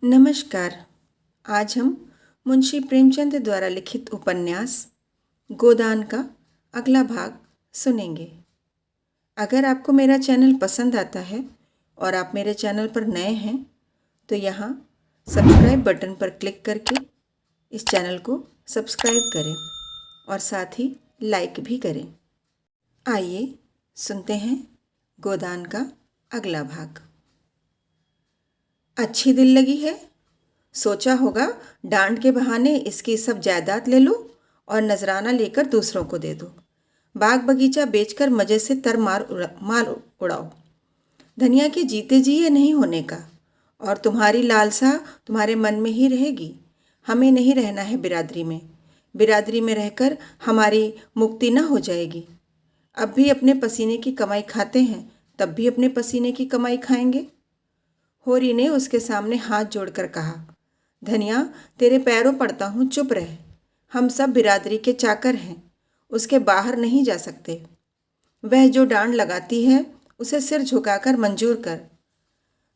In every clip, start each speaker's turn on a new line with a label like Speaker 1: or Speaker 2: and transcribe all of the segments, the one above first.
Speaker 1: नमस्कार। आज हम मुंशी प्रेमचंद द्वारा लिखित उपन्यास गोदान का अगला भाग सुनेंगे। अगर आपको मेरा चैनल पसंद आता है और आप मेरे चैनल पर नए हैं तो यहाँ सब्सक्राइब बटन पर क्लिक करके इस चैनल को सब्सक्राइब करें और साथ ही लाइक भी करें। आइए सुनते हैं गोदान का अगला भाग। अच्छी दिल लगी है। सोचा होगा डांट के बहाने इसकी सब जायदाद ले लो और नजराना लेकर दूसरों को दे दो। बाग बगीचा बेचकर मजे से माल उड़ाओ। धनिया के जीते जी ये नहीं होने का। और तुम्हारी लालसा तुम्हारे मन में ही रहेगी। हमें नहीं रहना है बिरादरी में। बिरादरी में रहकर हमारी मुक्ति न हो जाएगी। अब भी अपने पसीने की कमाई खाते हैं, तब भी अपने पसीने की कमाई खाएंगे। होरी ने उसके सामने हाथ जोड़कर कहा, धनिया तेरे पैरों पड़ता हूँ, चुप रह। हम सब बिरादरी के चाकर हैं, उसके बाहर नहीं जा सकते। वह जो डांड लगाती है उसे सिर झुकाकर मंजूर कर।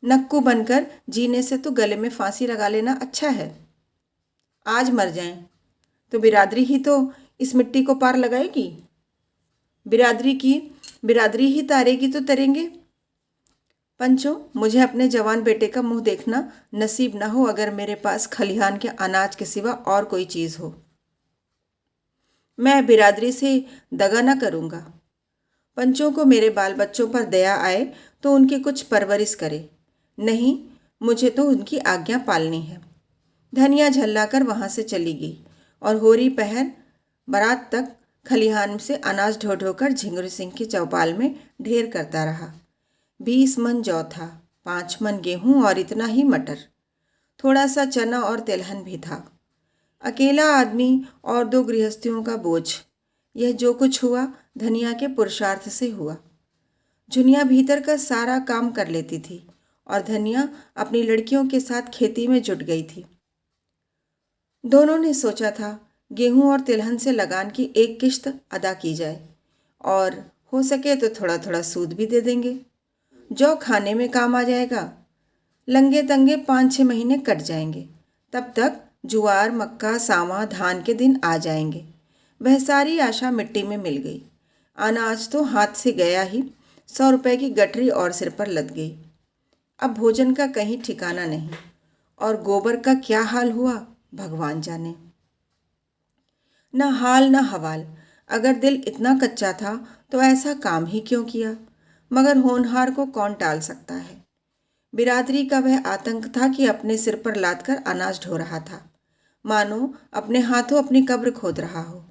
Speaker 1: नक्कू बनकर जीने से तो गले में फांसी लगा लेना अच्छा है। आज मर जाएं तो बिरादरी ही तो इस मिट्टी को पार लगाएगी। बिरादरी ही तारेगी तो तरेंगे। पंचो, मुझे अपने जवान बेटे का मुंह देखना नसीब न हो अगर मेरे पास खलिहान के अनाज के सिवा और कोई चीज़ हो। मैं बिरादरी से दगा न करूँगा। पंचों को मेरे बाल बच्चों पर दया आए तो उनकी कुछ परवरिश करे, नहीं मुझे तो उनकी आज्ञा पालनी है। धनिया झल्लाकर वहाँ से चली गई और होरी पहर बारात तक खलिहान से अनाज ढो ढोकर झिंगुर सिंह की चौपाल में ढेर करता रहा। 20 मन जौ था, 5 मन गेहूं और इतना ही मटर, थोड़ा सा चना और तिलहन भी था। अकेला आदमी और 2 गृहस्थियों का बोझ। यह जो कुछ हुआ धनिया के पुरुषार्थ से हुआ। झुनिया भीतर का सारा काम कर लेती थी और धनिया अपनी लड़कियों के साथ खेती में जुट गई थी। दोनों ने सोचा था गेहूं और तिलहन से लगान की एक किश्त अदा की जाए और हो सके तो थोड़ा थोड़ा सूद भी दे देंगे। जौ खाने में काम आ जाएगा। लंगे तंगे 5-6 महीने कट जाएंगे। तब तक जुआर मक्का सावा धान के दिन आ जाएंगे। वह सारी आशा मिट्टी में मिल गई। अनाज तो हाथ से गया ही। 100 रुपए की गठरी और सिर पर लद गई। अब भोजन का कहीं ठिकाना नहीं और गोबर का क्या हाल हुआ भगवान जाने। न हाल न हवाल। अगर दिल इतना कच्चा था तो ऐसा काम ही क्यों किया। मगर होनहार को कौन टाल सकता है। बिरादरी का वह आतंक था कि अपने सिर पर लादकर अनाज ढो रहा था, मानो अपने हाथों अपनी कब्र खोद रहा हो।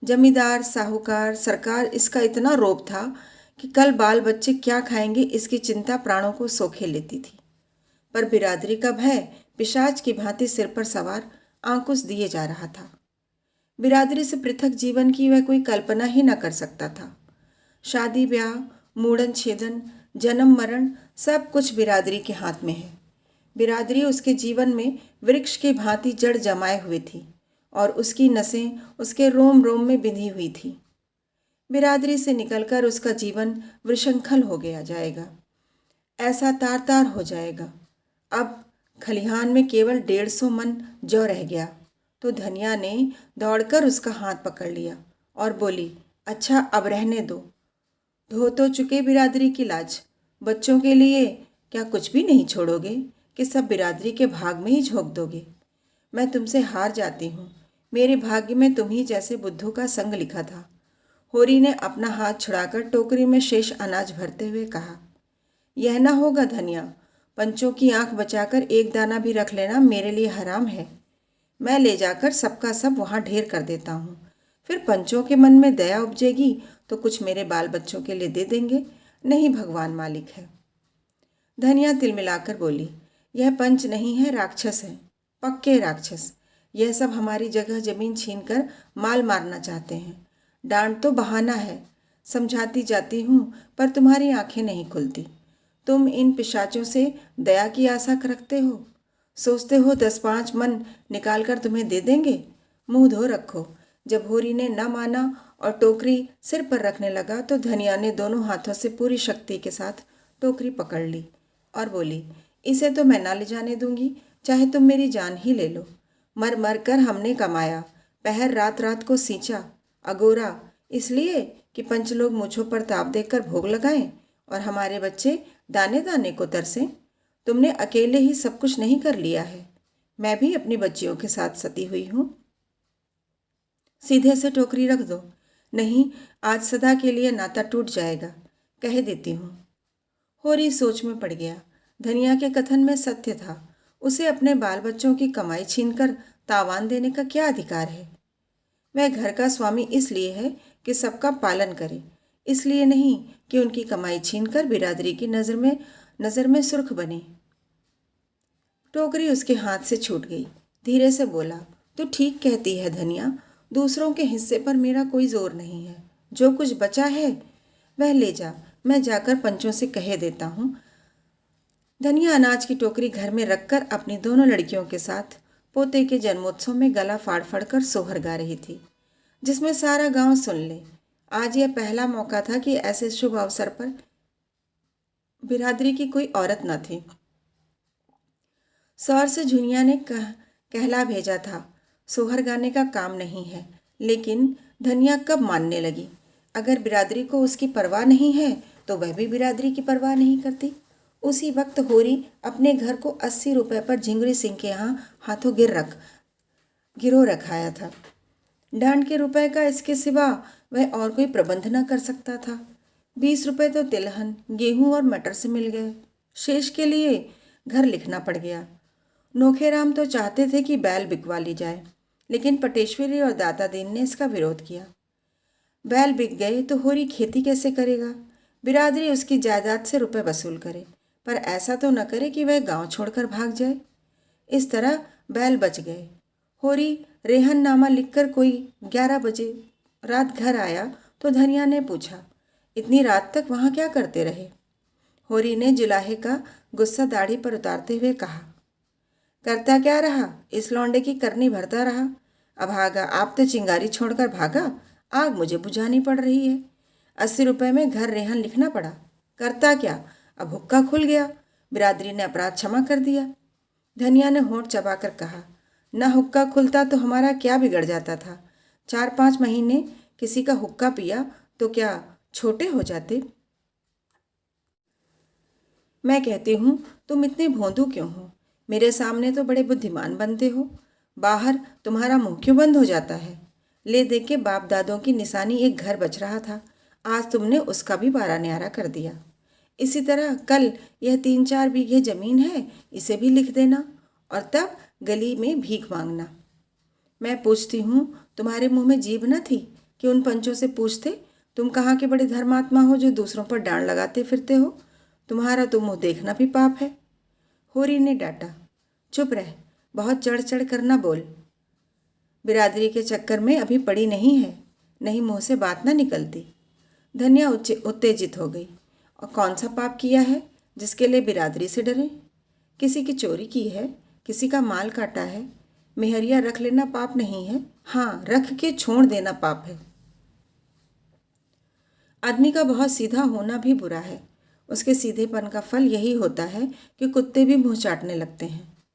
Speaker 1: जमींदार साहूकार सरकार इसका इतना रोब था कि कल बाल बच्चे क्या खाएंगे इसकी चिंता प्राणों को सोखे लेती थी। पर बिरादरी का भय पिशाच की भांति सिर पर सवार आंकुश दिए जा रहा था। बिरादरी से पृथक जीवन की वह कोई कल्पना ही न कर सकता था। शादी ब्याह, मूड़न छेदन, जन्म मरण सब कुछ बिरादरी के हाथ में है। बिरादरी उसके जीवन में वृक्ष की भांति जड़ जमाए हुए थी और उसकी नसें उसके रोम रोम में बिंधी हुई थी। बिरादरी से निकलकर उसका जीवन विशृंखल हो गया जाएगा, ऐसा तार तार हो जाएगा। अब खलिहान में केवल 150 मन जौ रह गया तो धनिया ने दौड़कर उसका हाथ पकड़ लिया और बोली, अच्छा अब रहने दो। धो तो चुके बिरादरी की लाज। बच्चों के लिए क्या कुछ भी नहीं छोड़ोगे कि सब बिरादरी के भाग में ही झोंक दोगे। मैं तुमसे हार जाती हूँ। मेरे भाग्य में तुम ही जैसे बुद्धू का संग लिखा था। होरी ने अपना हाथ छुड़ाकर टोकरी में शेष अनाज भरते हुए कहा, यह ना होगा धनिया। पंचों की आंख बचाकर एक दाना भी रख लेना मेरे लिए हराम है। मैं ले जाकर सबका सब वहाँ ढेर कर देता हूँ। फिर पंचों के मन में दया उपजेगी तो कुछ मेरे बाल बच्चों के लिए दे देंगे, नहीं भगवान मालिक है। धनिया तिलमिलाकर बोली, यह पंच नहीं है, राक्षस है, पक्के राक्षस। यह सब हमारी जगह जमीन छीनकर माल मारना चाहते हैं। डांट तो बहाना है। समझाती जाती हूँ पर तुम्हारी आंखें नहीं खुलती। तुम इन पिशाचों से दया की आशा रखते हो। सोचते हो 10-5 मन निकाल कर तुम्हें दे देंगे। मुंह धो रखो। जब होरी ने न माना और टोकरी सिर पर रखने लगा तो धनिया ने दोनों हाथों से पूरी शक्ति के साथ टोकरी पकड़ ली और बोली, इसे तो मैं ना ले जाने दूंगी, चाहे तुम मेरी जान ही ले लो। मर मर कर हमने कमाया, पहर रात रात को सींचा, अगोरा, इसलिए कि पंचलोक मुझों पर ताप देकर भोग लगाएं और हमारे बच्चे दाने दाने को तरसें। तुमने अकेले ही सब कुछ नहीं कर लिया है, मैं भी अपनी बच्चियों के साथ सती हुई हूँ। सीधे से टोकरी रख दो, नहीं आज सदा के लिए नाता टूट जाएगा, कह देती हूँ। होरी सोच में पड़ गया। धनिया के कथन में सत्य था। उसे अपने बाल बच्चों की कमाई छीनकर तावान देने का क्या अधिकार है? वह घर का स्वामी इसलिए है कि सबका पालन करे, इसलिए नहीं कि उनकी कमाई छीनकर बिरादरी की नज़र में सुर्ख बने। टोकरी उसके हाथ से छूट गई। धीरे से बोला, तू ठीक कहती है धनिया, दूसरों के हिस्से पर मेरा कोई जोर नहीं है। जो कुछ बचा है वह ले जा, मैं जाकर पंचों से कह देता हूँ। धनिया अनाज की टोकरी घर में रखकर अपनी दोनों लड़कियों के साथ पोते के जन्मोत्सव में गला फाड़ फाड़ कर सोहर गा रही थी, जिसमें सारा गांव सुन ले। आज यह पहला मौका था कि ऐसे शुभ अवसर पर बिरादरी की कोई औरत न थी। सौर से झुनिया ने कहला भेजा था, सोहर गाने का काम नहीं है, लेकिन धनिया कब मानने लगी? अगर बिरादरी को उसकी परवाह नहीं है तो वह भी बिरादरी की परवाह नहीं करती। उसी वक्त होरी अपने घर को 80 रुपये पर झिंगुरी सिंह के यहाँ हाथों गिरो रखाया था। डांड के रुपए का इसके सिवा वह और कोई प्रबंध न कर सकता था। 20 रुपये तो तिलहन, गेहूं और मटर से मिल गए। शेष के लिए घर लिखना पड़ गया। नोखेराम तो चाहते थे कि बैल बिकवा ली जाए, लेकिन पटेश्वरी और दाता दीन ने इसका विरोध किया। बैल बिक गए तो होरी खेती कैसे करेगा? बिरादरी उसकी जायदाद से रुपए वसूल करे, पर ऐसा तो न करे कि वह गांव छोड़कर भाग जाए। इस तरह बैल बच गए। होरी रेहननामा लिखकर कोई 11 बजे रात घर आया तो धनिया ने पूछा, इतनी रात तक वहाँ क्या करते रहे? होरी ने जुलाहे का गुस्सा दाढ़ी पर उतारते हुए कहा, करता क्या रहा, इस लौंडे की करनी भरता रहा। अभागा, आप तो चिंगारी छोड़कर भागा, आग मुझे बुझानी पड़ रही है। 80 रुपये में घर रेहन लिखना पड़ा। करता क्या, अब हुक्का खुल गया, बिरादरी ने अपराध क्षमा कर दिया। धनिया ने होंठ चबाकर कहा, न हुक्का खुलता तो हमारा क्या बिगड़ जाता था? 4-5 महीने किसी का हुक्का पिया तो क्या छोटे हो जाते? मैं कहती हूँ, तुम इतने भोंदू क्यों हो? मेरे सामने तो बड़े बुद्धिमान बनते हो, बाहर तुम्हारा मुंह क्यों बंद हो जाता है? ले देख के बाप दादों की निशानी एक घर बच रहा था, आज तुमने उसका भी बारा न्यारा कर दिया। इसी तरह कल यह 3-4 बीघे जमीन है, इसे भी लिख देना और तब गली में भीख मांगना। मैं पूछती हूँ, तुम्हारे मुंह में जीभ न थी कि उन पंचों से पूछते, तुम कहाँ के बड़े धर्मात्मा हो जो दूसरों पर डांड लगाते फिरते हो? तुम्हारा तो मुँह देखना भी पाप है। होरी ने डांटा, चुप रह, बहुत चढ़ चढ़ कर न बोल। बिरादरी के चक्कर में अभी पड़ी नहीं है, नहीं मुँह से बात ना निकलती। धनिया उत्तेजित हो गई। और कौन सा पाप किया है जिसके लिए बिरादरी से डरे? किसी की चोरी की है, किसी का माल काटा है, मेहरिया रख लेना पाप नहीं है, हाँ रख के छोड़ देना पाप है। आदमी का बहुत सीधा होना भी बुरा है। उसके सीधेपन का फल यही होता है कि कुत्ते भी मुंह चाटने लगते हैं।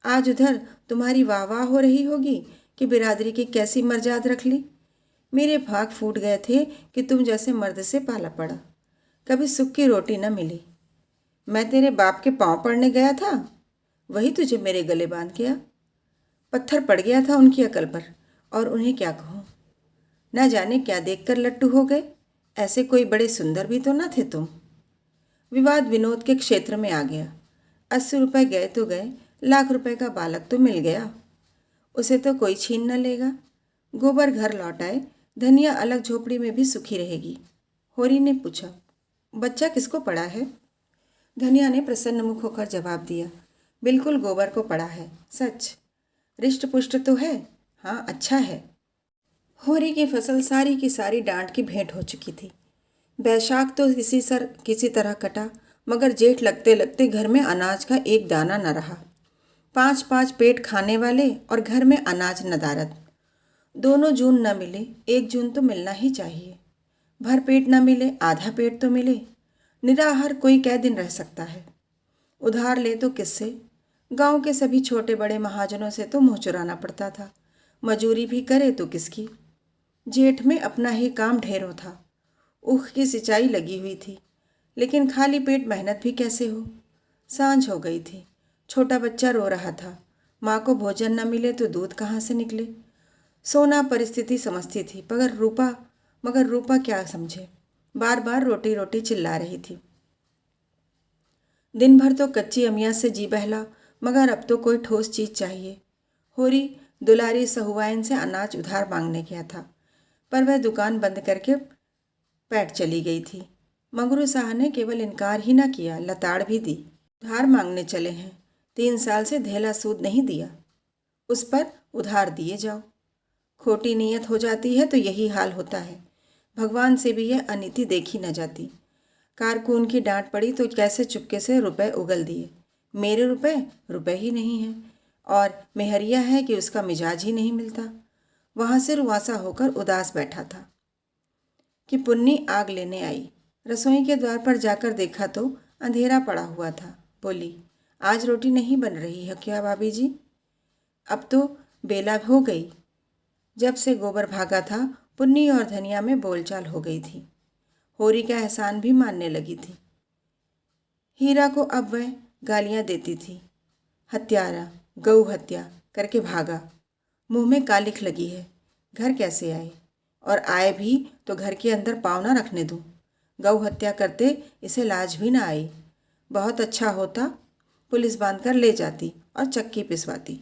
Speaker 1: आज उधर तुम्हारी वाह वाह हो रही होगी कि बिरादरी की कैसी मर्जाद रख ली। मेरे भाग फूट गए थे कि तुम जैसे मर्द से पाला पड़ा। कभी सुख की रोटी न मिली। मैं तेरे बाप के पाँव पड़ने गया था, वही तुझे मेरे गले बांध गया। पत्थर पड़ गया था उनकी अकल पर, और उन्हें क्या कहूँ। न जाने क्या देखकर लट्टू हो गए। ऐसे कोई बड़े सुंदर भी तो न थे तुम। विवाद विनोद के क्षेत्र में आ गया। 80 रुपये गए तो गए, लाख रुपए का बालक तो मिल गया, उसे तो कोई छीन न लेगा। गोबर घर लौट आए, धनिया अलग झोपड़ी में भी सुखी रहेगी। होरी ने पूछा, बच्चा किसको पड़ा है? धनिया ने प्रसन्न मुख होकर जवाब दिया, बिल्कुल गोबर को पड़ा है, सच। रिष्ट पुष्ट तो है, हाँ अच्छा है। होरी की फसल सारी की सारी डांट की भेंट हो चुकी थी। बैशाख तो किसी तरह कटा, मगर जेठ लगते लगते घर में अनाज का एक दाना न रहा। 5-5 पेट खाने वाले और घर में अनाज नदारद। 2 जून न मिले, 1 जून तो मिलना ही चाहिए। भर पेट न मिले, आधा पेट तो मिले। निराहार कोई कै दिन रह सकता है। उधार ले तो किससे? गांव के सभी छोटे बड़े महाजनों से तो मुंह चुराना पड़ता था। मजूरी भी करे तो किसकी? जेठ में अपना ही काम ढेरों था। ऊख की सिंचाई लगी हुई थी, लेकिन खाली पेट मेहनत भी कैसे हो। सांझ हो गई थी। छोटा बच्चा रो रहा था। माँ को भोजन न मिले तो दूध कहाँ से निकले। सोना परिस्थिति समझती थी, मगर रूपा क्या समझे। बार बार रोटी रोटी चिल्ला रही थी। दिन भर तो कच्ची अमिया से जी बहला, मगर अब तो कोई ठोस चीज चाहिए। होरी दुलारी सहुआइन से अनाज उधार मांगने गया था, पर वह दुकान बंद करके पैठ चली गई थी। मंगरू शाह ने केवल इनकार ही न किया, लताड़ भी दी। उधार मांगने चले हैं, 3 साल से धेला सूद नहीं दिया, उस पर उधार दिए जाओ। खोटी नीयत हो जाती है तो यही हाल होता है। भगवान से भी यह अनीति देखी न जाती। कारकुन की डांट पड़ी तो कैसे चुपके से रुपए उगल दिए। मेरे रुपए ही नहीं हैं, और मेहरिया है कि उसका मिजाज ही नहीं मिलता। वहां से रुआसा होकर उदास बैठा था कि पुन्नी आग लेने आई। रसोई के द्वार पर जाकर देखा तो अंधेरा पड़ा हुआ था। बोली, आज रोटी नहीं बन रही है क्या भाभी जी? अब तो बेला हो गई। जब से गोबर भागा था, पुन्नी और धनिया में बोलचाल हो गई थी। होरी का एहसान भी मानने लगी थी। हीरा को अब वह गालियां देती थी। हत्यारा, गऊ हत्या करके भागा। मुंह में कालिख लगी है। घर कैसे आए? और आए भी तो घर के अंदर पाँव न रखने दूं। गऊ हत्या करते इसे लाज भी ना आई। बहुत अच्छा होता पुलिस बांधकर ले जाती और चक्की पिसवाती।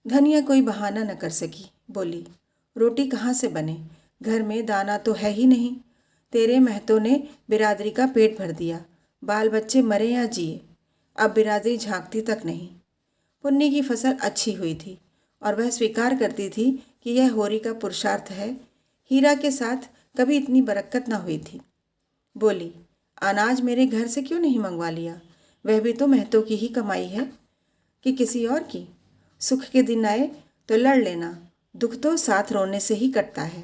Speaker 1: धनिया कोई बहाना न कर सकी। बोली, रोटी कहाँ से बने? घर में दाना तो है ही नहीं। तेरे महतों ने बिरादरी का पेट भर दिया। बाल बच्चे मरे या जिए, अब बिरादरी झांकती तक नहीं। पुन्नी की फसल अच्छी हुई थी और वह स्वीकार करती थी कि यह होरी का पुरुषार्थ है। हीरा के साथ कभी इतनी बरकत न हुई थी। बोली, अनाज मेरे घर से क्यों नहीं मंगवा लिया? वह भी तो महतों की ही कमाई है कि किसी और की। सुख के दिन आए तो लड़ लेना, दुख तो साथ रोने से ही कटता है।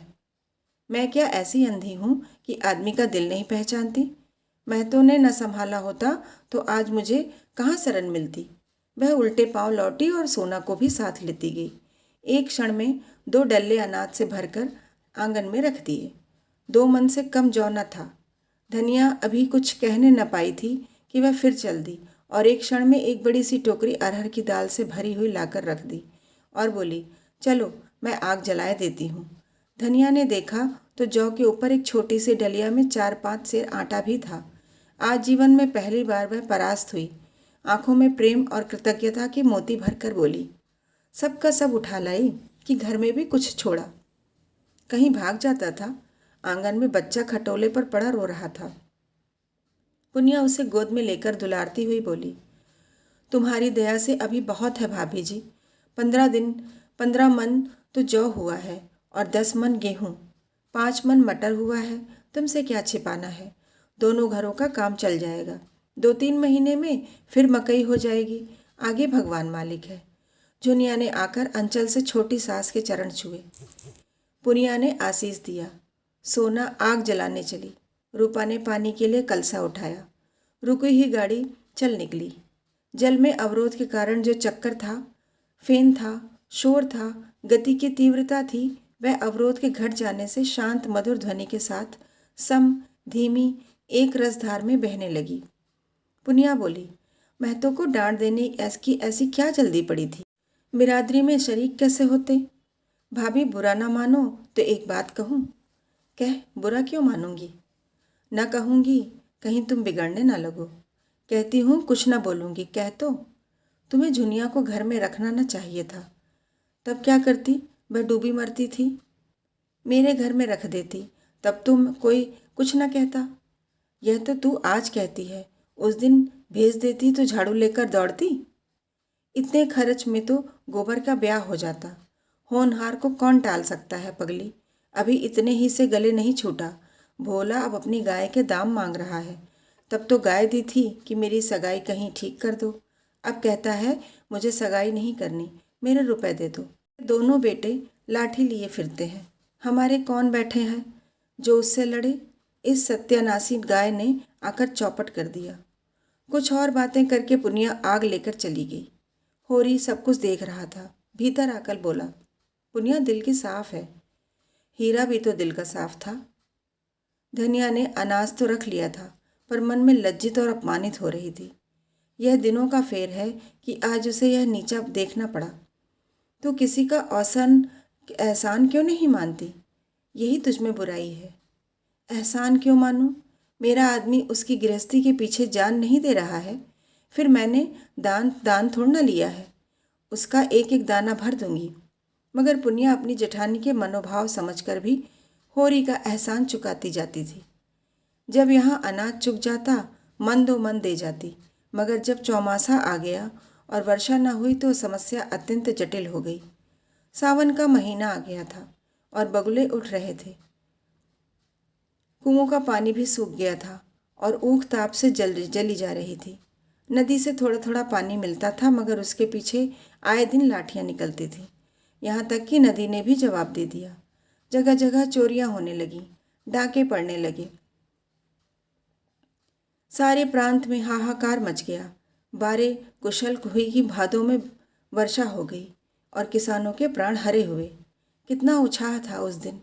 Speaker 1: मैं क्या ऐसी अंधी हूँ कि आदमी का दिल नहीं पहचानती? महतों ने न संभाला होता तो आज मुझे कहाँ शरण मिलती। वह उल्टे पांव लौटी और सोना को भी साथ लेती गई। एक क्षण में 2 डल्ले अनाज से भरकर आंगन में रख दिए। 2 मन से कम जौ न था। धनिया अभी कुछ कहने न पाई थी कि वह फिर चल दी और एक क्षण में एक बड़ी सी टोकरी अरहर की दाल से भरी हुई लाकर रख दी और बोली, चलो मैं आग जलाए देती हूँ। धनिया ने देखा तो जौ के ऊपर एक छोटी सी डलिया में 4-5 सेर आटा भी था। आज जीवन में पहली बार वह परास्त हुई। आंखों में प्रेम और कृतज्ञता के मोती भरकर बोली, सबका सब उठा लाई कि घर में भी कुछ छोड़ा। कहीं भाग जाता था। आंगन में बच्चा खटोले पर पड़ा रो रहा था। पुनिया उसे गोद में लेकर दुलारती हुई बोली, तुम्हारी दया से अभी बहुत है भाभी जी। 15 मन तो जौ हुआ है और 10 मन गेहूं, 5 मन मटर हुआ है। तुमसे क्या छिपाना है? दोनों घरों का काम चल जाएगा। 2-3 महीने में फिर मकई हो जाएगी। आगे भगवान मालिक है। जुनिया ने आकर अंचल से छोटी सास के चरण छुए। पुनिया ने आशीष दिया। सोना आग जलाने चली। रूपा ने पानी के लिए कलसा उठाया। रुकी ही गाड़ी चल निकली। जल में अवरोध के कारण जो चक्कर था, फेन था, शोर था, गति की तीव्रता थी, वह अवरोध के घट जाने से शांत मधुर ध्वनि के साथ सम, धीमी एक रसधार में बहने लगी। पुनिया बोली, महतों को डांट देने की ऐसी क्या जल्दी पड़ी थी? बिरादरी में शरीक कैसे होते? भाभी बुरा ना मानो तो एक बात कहूँ। कह, बुरा क्यों मानूंगी? ना कहूँगी, कहीं तुम बिगड़ने ना लगो। कहती हूँ कुछ ना बोलूँगी, कह तो। तुम्हें झुनिया को घर में रखना ना चाहिए था। तब क्या करती? वह डूबी मरती थी। मेरे घर में रख देती, तब तुम कोई कुछ ना कहता। यह तो तू आज कहती है, उस दिन भेज देती तो झाड़ू लेकर दौड़ती। इतने खर्च में तो गोबर का ब्याह हो जाता। होनहार को कौन टाल सकता है पगली? अभी इतने ही से गले नहीं छूटा। भोला अब अपनी गाय के दाम मांग रहा है। तब तो गाय दी थी कि मेरी सगाई कहीं ठीक कर दो। अब कहता है मुझे सगाई नहीं करनी, मेरे रुपए दे दो। दोनों बेटे लाठी लिए फिरते हैं। हमारे कौन बैठे हैं जो उससे लड़े? इस सत्यानाशी गाय ने आकर चौपट कर दिया। कुछ और बातें करके पुनिया आग लेकर चली गई। होरी सब कुछ देख रहा था। भीतर आकर बोला, पुनिया दिल की साफ है। हीरा भी तो दिल का साफ था। धनिया ने अनाज तो रख लिया था, पर मन में लज्जित और अपमानित हो रही थी। यह दिनों का फेर है कि आज उसे यह नीचा देखना पड़ा। तो किसी का औसन एहसान क्यों नहीं मानती? यही तुझ में बुराई है। एहसान क्यों मानूं? मेरा आदमी उसकी गृहस्थी के पीछे जान नहीं दे रहा है। फिर मैंने दान दान थोड़ ना लिया है। उसका एक एक दाना भर दूंगी। मगर पुनिया अपनी जेठानी के मनोभाव समझकर भी होरी का एहसान चुकाती जाती थी। जब यहाँ अनाज चुक जाता, मन दो मन दे जाती। मगर जब चौमासा आ गया और वर्षा न हुई तो समस्या अत्यंत जटिल हो गई। सावन का महीना आ गया था और बगुले उठ रहे थे। कुओं का पानी भी सूख गया था और ऊख ताप से जली जा रही थी। नदी से थोड़ा थोड़ा पानी मिलता था, मगर उसके पीछे आए दिन लाठियाँ निकलती थीं। यहाँ तक कि नदी ने भी जवाब दे दिया। जगह जगह चोरियाँ होने लगीं, डाके पड़ने लगे। सारे प्रांत में हाहाकार मच गया। बारे कुशल हुई कि भादों में वर्षा हो गई और किसानों के प्राण हरे हुए। कितना उत्साह था उस दिन।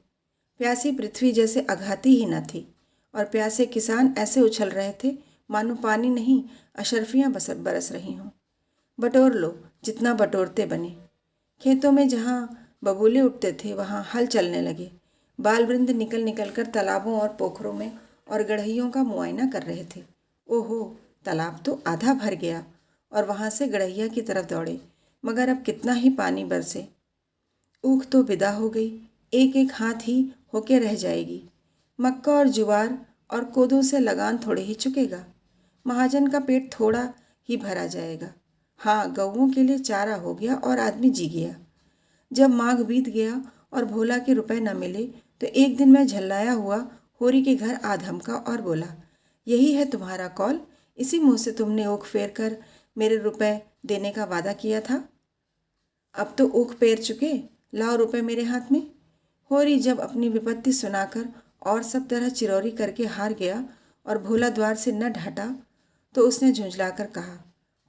Speaker 1: प्यासी पृथ्वी जैसे अघाती ही न थी और प्यासे किसान ऐसे उछल रहे थे मानो पानी नहीं अशर्फियाँ बरस रही हों। बटोर लो जितना बटोरते बने। खेतों में जहाँ बबूले उठते थे वहाँ हल चलने लगे। बाल वृंद निकल निकल कर तालाबों और पोखरों में और गड़हियों का मुआयना कर रहे थे। ओहो, तालाब तो आधा भर गया और वहाँ से गड़हिया की तरफ दौड़े, मगर अब कितना ही पानी बरसे। ऊख तो विदा हो गई, एक एक हाथ ही होके रह जाएगी। मक्का और ज्वार और कोदों से लगान थोड़े ही चुकेगा। महाजन का पेट थोड़ा ही भरा जाएगा। हाँ, गऊओं के लिए चारा हो गया और आदमी जी गया। जब माघ बीत गया और भोला के रुपए न मिले तो एक दिन मैं झल्लाया हुआ होरी के घर आ धमका और बोला, यही है तुम्हारा कौल? इसी मुंह से तुमने ऊख फेर कर मेरे रुपए देने का वादा किया था। अब तो ऊख पेर चुके, लाओ रुपए मेरे हाथ में। होरी जब अपनी विपत्ति सुनाकर और सब तरह चिरौरी करके हार गया और भोला द्वार से न ढाटा तो उसने झुंझलाकर कहा,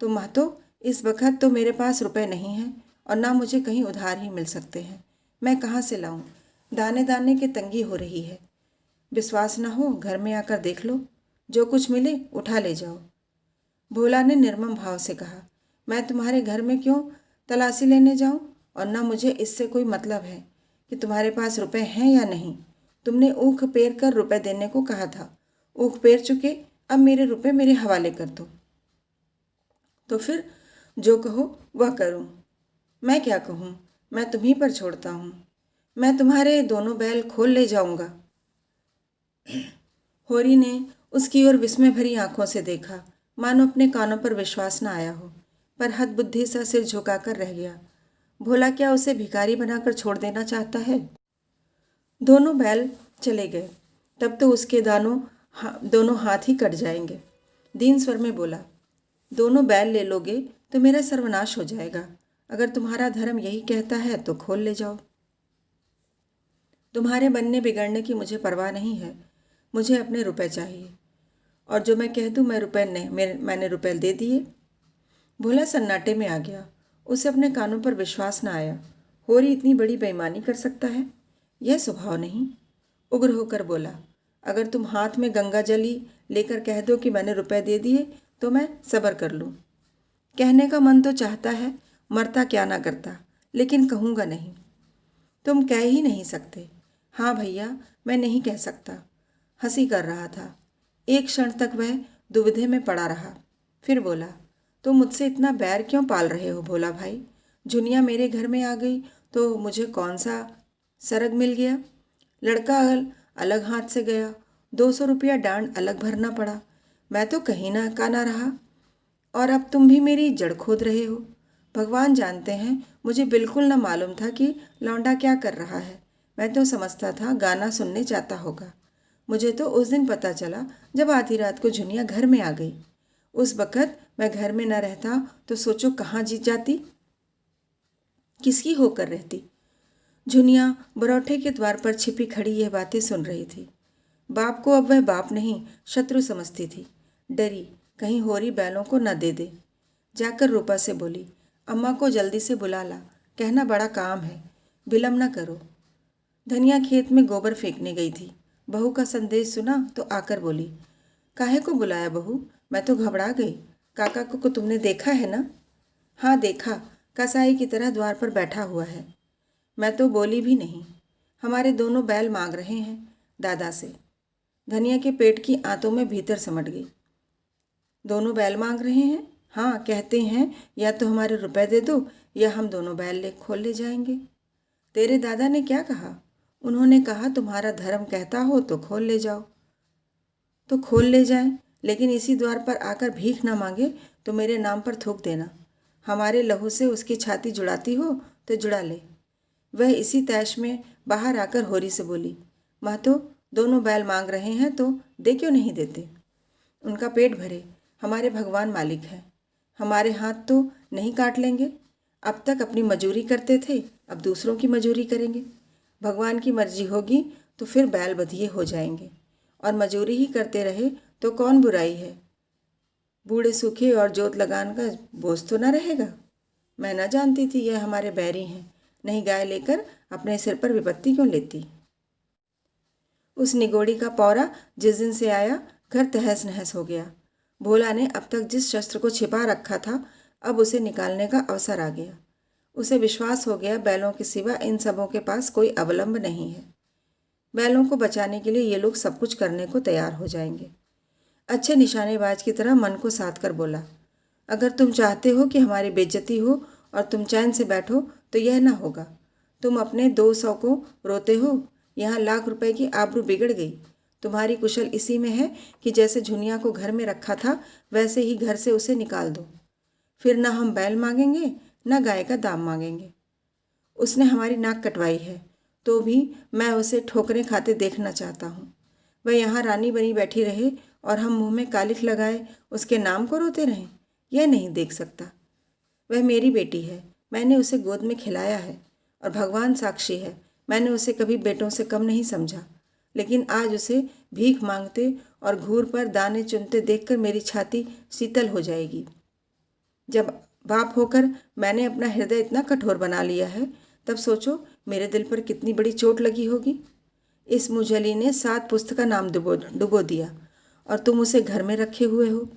Speaker 1: तो महतो, इस वक्त तो मेरे पास रुपए नहीं हैं और ना मुझे कहीं उधार ही मिल सकते हैं। मैं कहाँ से लाऊं? दाने दाने की तंगी हो रही है। विश्वास न हो घर में आकर देख लो, जो कुछ मिले उठा ले जाओ। भोला ने निर्मम भाव से कहा, मैं तुम्हारे घर में क्यों तलाशी लेने जाऊं? और न मुझे इससे कोई मतलब है कि तुम्हारे पास रुपए हैं या नहीं। तुमने ऊख पेर कर रुपए देने को कहा था। ऊख पेर चुके, अब मेरे रुपए मेरे हवाले कर दो। तो फिर जो कहो वह करूं। मैं क्या कहूं? मैं तुम्हीं पर छोड़ता हूं। मैं तुम्हारे दोनों बैल खोल ले जाऊंगा। होरी ने उसकी ओर विस्मय भरी आंखों से देखा, मानो अपने कानों पर विश्वास न आया हो, पर हद बुद्धि सा सिर झुकाकर रह गया। भोला क्या उसे भिखारी बनाकर छोड़ देना चाहता है? दोनों बैल चले गए, तब तो उसके दोनों हाथ ही कट जाएंगे। दीन स्वर में बोला, दोनों बैल ले लोगे तो मेरा सर्वनाश हो जाएगा। अगर तुम्हारा धर्म यही कहता है तो खोल ले जाओ। तुम्हारे बनने बिगड़ने की मुझे परवाह नहीं है। मुझे अपने रुपए चाहिए और जो मैं कह दूँ मैंने रुपए दे दिए। भोला सन्नाटे में आ गया। उसे अपने कानों पर विश्वास न आया। होरी इतनी बड़ी बेईमानी कर सकता है? यह स्वभाव नहीं। उग्र होकर बोला, अगर तुम हाथ में गंगा जली लेकर कह दो कि मैंने रुपए दे दिए तो मैं सब्र कर लूँ। कहने का मन तो चाहता है, मरता क्या ना करता, लेकिन कहूँगा नहीं। तुम कह ही नहीं सकते। हाँ भैया, मैं नहीं कह सकता। हंसी कर रहा था। एक क्षण तक वह दुविधा में पड़ा रहा, फिर बोला, तुम मुझसे इतना बैर क्यों पाल रहे हो भोला भाई? झुनिया मेरे घर में आ गई तो मुझे कौन सा सरग मिल गया? लड़का अलग हाथ से गया, 200 रुपया डांड अलग भरना पड़ा। मैं तो कहीं ना का ना रहा और अब तुम भी मेरी जड़ खोद रहे हो। भगवान जानते हैं, मुझे बिल्कुल न मालूम था कि लौंडा क्या कर रहा है। मैं तो समझता था गाना सुनने जाता होगा। मुझे तो उस दिन पता चला जब आधी रात को झुनिया घर में आ गई। उस वक़्त मैं घर में न रहता तो सोचो कहाँ जीत जाती, किसकी होकर रहती। झुनिया बरौठे के द्वार पर छिपी खड़ी यह बातें सुन रही थी। बाप को अब वह बाप नहीं शत्रु समझती थी। डरी, कहीं होरी बैलों को न दे दे। जाकर रूपा से बोली, अम्मा को जल्दी से बुला ला, कहना बड़ा काम है, विलम्ब न करो। धनिया खेत में गोबर फेंकने गई थी। बहू का संदेश सुना तो आकर बोली, काहे को बुलाया बहू? मैं तो घबरा गई। काका को तुमने देखा है ना? हाँ देखा, कसाई की तरह द्वार पर बैठा हुआ है। मैं तो बोली भी नहीं। हमारे दोनों बैल मांग रहे हैं दादा से। धनिया के पेट की आंतों में भीतर समट गई। दोनों बैल मांग रहे हैं? हाँ, कहते हैं या तो हमारे रुपए दे दो या हम दोनों बैल खोल ले जाएंगे। तेरे दादा ने क्या कहा? उन्होंने कहा तुम्हारा धर्म कहता हो तो खोल ले जाओ। तो खोल ले जाएं, लेकिन इसी द्वार पर आकर भीख ना मांगे तो मेरे नाम पर थूक देना। हमारे लहू से उसकी छाती जुड़ाती हो तो जुड़ा ले। वह इसी तैश में बाहर आकर होरी से बोली, महतो दोनों बैल मांग रहे हैं तो दे क्यों नहीं देते? उनका पेट भरे, हमारे भगवान मालिक हैं। हमारे हाथ तो नहीं काट लेंगे। अब तक अपनी मजूरी करते थे, अब दूसरों की मजूरी करेंगे। भगवान की मर्जी होगी तो फिर बैल बधिये हो जाएंगे, और मजूरी ही करते रहे तो कौन बुराई है। बूढ़े सूखे और जोत लगान का बोझ तो न रहेगा। मैं न जानती थी यह हमारे बैरी हैं, नहीं गाय लेकर अपने सिर पर विपत्ति क्यों लेती। उस निगोड़ी का पौरा जिस दिन से आया घर तहस नहस हो गया। भोला ने अब तक जिस शस्त्र को छिपा रखा था अब उसे निकालने का अवसर आ गया। उसे विश्वास हो गया बैलों के सिवा इन सबों के पास कोई अवलंब नहीं है। बैलों को बचाने के लिए ये लोग सब कुछ करने को तैयार हो जाएंगे। अच्छे निशानेबाज की तरह मन को साध कर बोला, अगर तुम चाहते हो कि हमारी बेइज्जती हो और तुम चैन से बैठो तो यह ना होगा। तुम अपने 200 को रोते हो, यहाँ लाख रुपए की आबरू बिगड़ गई। तुम्हारी कुशल इसी में है कि जैसे झुनिया को घर में रखा था वैसे ही घर से उसे निकाल दो। फिर ना हम बैल मांगेंगे ना गाय का दाम मांगेंगे। उसने हमारी नाक कटवाई है तो भी मैं उसे ठोकरें खाते देखना चाहता हूँ। वह यहाँ रानी बनी बैठी रहे और हम मुंह में कालिख लगाए उसके नाम को रोते रहें, यह नहीं देख सकता। वह मेरी बेटी है, मैंने उसे गोद में खिलाया है और भगवान साक्षी है मैंने उसे कभी बेटों से कम नहीं समझा। लेकिन आज उसे भीख मांगते और घूर पर दाने चुनते देखकर मेरी छाती शीतल हो जाएगी। जब बाप होकर मैंने अपना हृदय इतना कठोर बना लिया है तब सोचो मेरे दिल पर कितनी बड़ी चोट लगी होगी। इस मुजली ने 7 पुस्त का नाम डुबो दिया और तुम उसे घर में रखे हुए हो।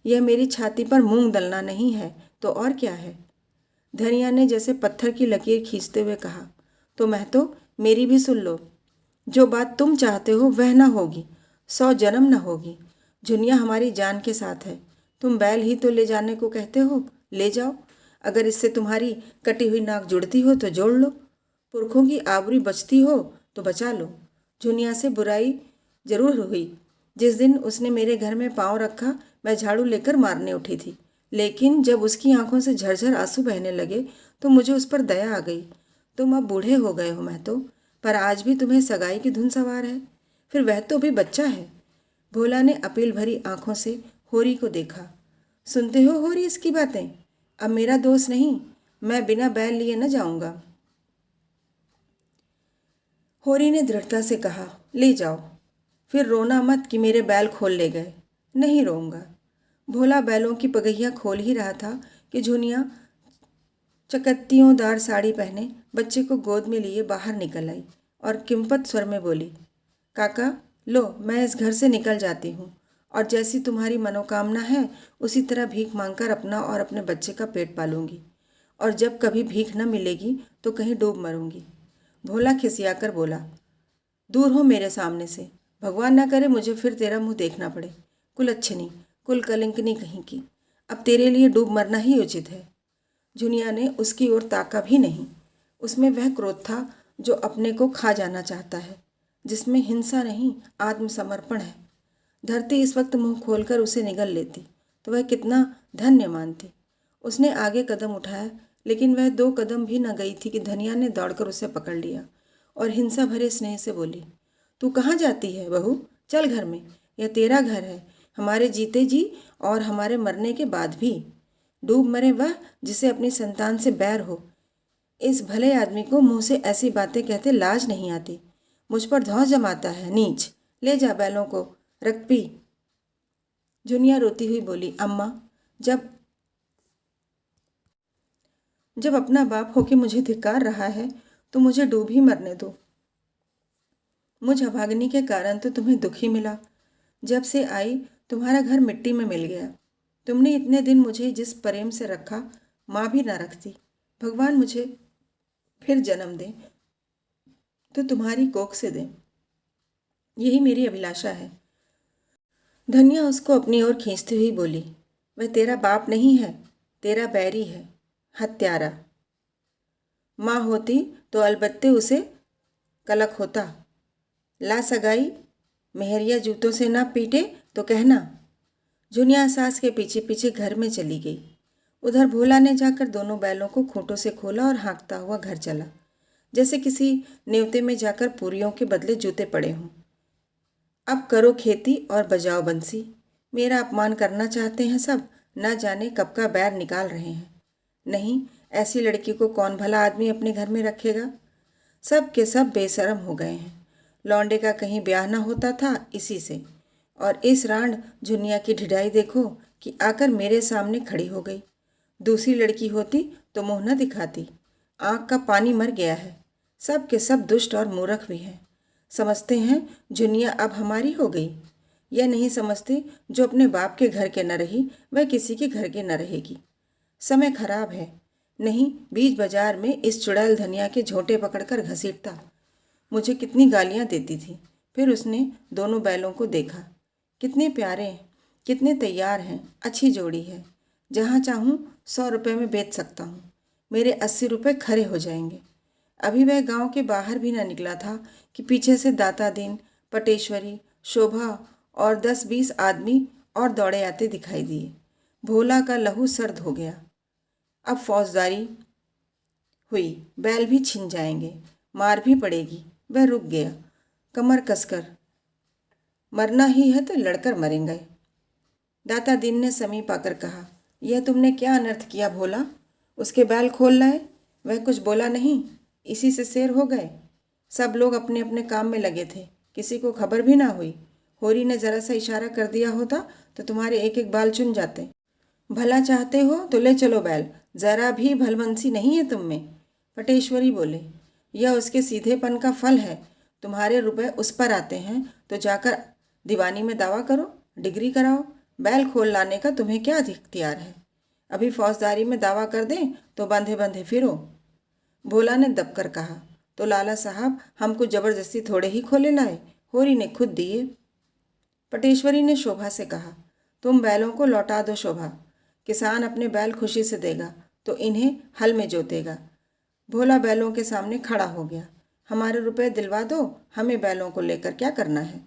Speaker 1: यह मेरी छाती पर मूंग दलना नहीं है तो और क्या है। धनिया ने जैसे पत्थर की लकीर खींचते हुए कहा, तो महतो मेरी भी सुन लो। जो बात तुम चाहते हो वह न होगी, 100 जन्म न होगी। झुनिया हमारी जान के साथ है। तुम बैल ही तो ले जाने को कहते हो, ले जाओ। अगर इससे तुम्हारी कटी हुई नाक जुड़ती हो तो जोड़ लो, पुरखों की आबरू बचती हो तो बचा लो। झुनिया से बुराई जरूर हुई। जिस दिन उसने मेरे घर में पाँव रखा मैं झाड़ू लेकर मारने उठी थी, लेकिन जब उसकी आंखों से झरझर आंसू बहने लगे तो मुझे उस पर दया आ गई। तुम अब बूढ़े हो गए हो महतो, पर आज भी तुम्हें सगाई की धुन सवार है। फिर वह तो भी बच्चा है। भोला ने अपील भरी आंखों से होरी को देखा। सुनते हो होरी इसकी बातें? अब मेरा दोष नहीं, मैं बिना बैल लिए न जाऊंगा। होरी ने दृढ़ता से कहा, ले जाओ। फिर रोना मत कि मेरे बैल खोल ले गए। नहीं रोऊंगा। भोला बैलों की पगहियाँ खोल ही रहा था कि झुनिया चकत्तियोंदार साड़ी पहने बच्चे को गोद में लिए बाहर निकल आई और किम्पत स्वर में बोली, काका लो, मैं इस घर से निकल जाती हूँ और जैसी तुम्हारी मनोकामना है उसी तरह भीख मांगकर अपना और अपने बच्चे का पेट पालूंगी, और जब कभी भीख न मिलेगी तो कहीं डूब मरूंगी। भोला खिसियाकर बोला, दूर हो मेरे सामने से, भगवान ना करे मुझे फिर तेरा मुंह देखना पड़े। कुलच्छनी, कुल कलंकनी कहीं की, अब तेरे लिए डूब मरना ही उचित है। झुनिया ने उसकी ओर ताका भी नहीं। उसमें वह क्रोध था जो अपने को खा जाना चाहता है, जिसमें हिंसा नहीं आत्मसमर्पण है। धरती इस वक्त मुंह खोलकर उसे निगल लेती तो वह कितना धन्य मानती। उसने आगे कदम उठाया, लेकिन वह 2 कदम भी न गई थी कि धनिया ने दौड़कर उसे पकड़ लिया और हिंसा भरे स्नेह से बोली, तू कहाँ जाती है बहू? चल घर में, यह तेरा घर है, हमारे जीते जी और हमारे मरने के बाद भी। डूब मरे वह जिसे अपनी संतान से बैर हो। इस भले आदमी को मुंह से ऐसी बातें कहते लाज नहीं आती। मुझ पर धौंस जमाता है, नीच। ले जा बैलों को, रख पी। जुनिया रोती हुई बोली, अम्मा, जब जब अपना बाप होके मुझे धिक्कार रहा है तो मुझे डूब ही मरने दो। मुझ अभागनी के कारण तो तुम्हें दुख ही मिला। जब से आई तुम्हारा घर मिट्टी में मिल गया। तुमने इतने दिन मुझे जिस प्रेम से रखा, माँ भी ना रखती। भगवान मुझे फिर जन्म दे तो तुम्हारी कोख से दे, यही मेरी अभिलाषा है। धन्या उसको अपनी ओर खींचती हुई बोली, वह तेरा बाप नहीं है, तेरा बैरी है, हत्यारा। माँ होती तो अलबत्ते उसे कलक होता। ला सगाई, मेहरिया जूतों से ना पीटे तो कहना। जुनिया सास के पीछे पीछे घर में चली गई। उधर भोला ने जाकर दोनों बैलों को खूंटों से खोला और हाँकता हुआ घर चला, जैसे किसी नेवते में जाकर पूरियों के बदले जूते पड़े हों। अब करो खेती और बजाओ बंसी। मेरा अपमान करना चाहते हैं सब, न जाने कब का बैर निकाल रहे हैं। नहीं, ऐसी लड़की को कौन भला आदमी अपने घर में रखेगा। सब के सब बेशरम हो गए हैं। लौंडे का कहीं ब्याह ना होता था इसी से। और इस रांड झुनिया की ढिढाई देखो कि आकर मेरे सामने खड़ी हो गई। दूसरी लड़की होती तो मुँह न दिखाती। आँख का पानी मर गया है। सब के सब दुष्ट और मूर्ख भी हैं। समझते हैं झुनिया अब हमारी हो गई। यह नहीं समझते जो अपने बाप के घर के न रही, वह किसी के घर के न रहेगी। समय खराब है। नहीं, बीच बाजार में इस चुड़ैल धनिया के झोंटे पकड़कर घसीटता। मुझे कितनी गालियाँ देती थी। फिर उसने दोनों बैलों को देखा। कितने प्यारे हैं, कितने तैयार हैं, अच्छी जोड़ी है। जहाँ चाहूँ 100 रुपये में बेच सकता हूँ। मेरे 80 रुपये खरे हो जाएंगे। अभी वह गांव के बाहर भी न निकला था कि पीछे से दाता दीन, पटेश्वरी, शोभा और 10-20 आदमी और दौड़े आते दिखाई दिए। भोला का लहू सर्द हो गया। अब फौजदारी हुई, बैल भी छिन जाएंगे, मार भी पड़ेगी। वह रुक गया, कमर कसकर। मरना ही है तो लड़कर मरेंगे। दाता दीन ने समीप आकर कहा, यह तुमने क्या अनर्थ किया भोला? उसके बैल खोल लाए। वह कुछ बोला नहीं, इसी से शेर हो गए। सब लोग अपने अपने काम में लगे थे, किसी को खबर भी ना हुई। होरी ने जरा सा इशारा कर दिया होता तो तुम्हारे एक एक बाल चुन जाते। भला चाहते हो तो ले चलो बैल, जरा भी भलमनसी नहीं है तुम में। पटेश्वरी बोले, यह उसके सीधेपन का फल है। तुम्हारे रुपए उस पर आते हैं तो जाकर दीवानी में दावा करो, डिग्री कराओ। बैल खोल लाने का तुम्हें क्या इख्तियार है? अभी फौजदारी में दावा कर दें तो बंधे बंधे फिरो। भोला ने दबकर कहा, तो लाला साहब हमको जबरदस्ती थोड़े ही खोले लाए, होरी ने खुद दिए। पटेश्वरी ने शोभा से कहा, तुम बैलों को लौटा दो शोभा। किसान अपने बैल खुशी से देगा तो इन्हें हल में जोतेगा। भोला बैलों के सामने खड़ा हो गया। हमारे रुपए दिलवा दो, हमें बैलों को लेकर क्या करना है?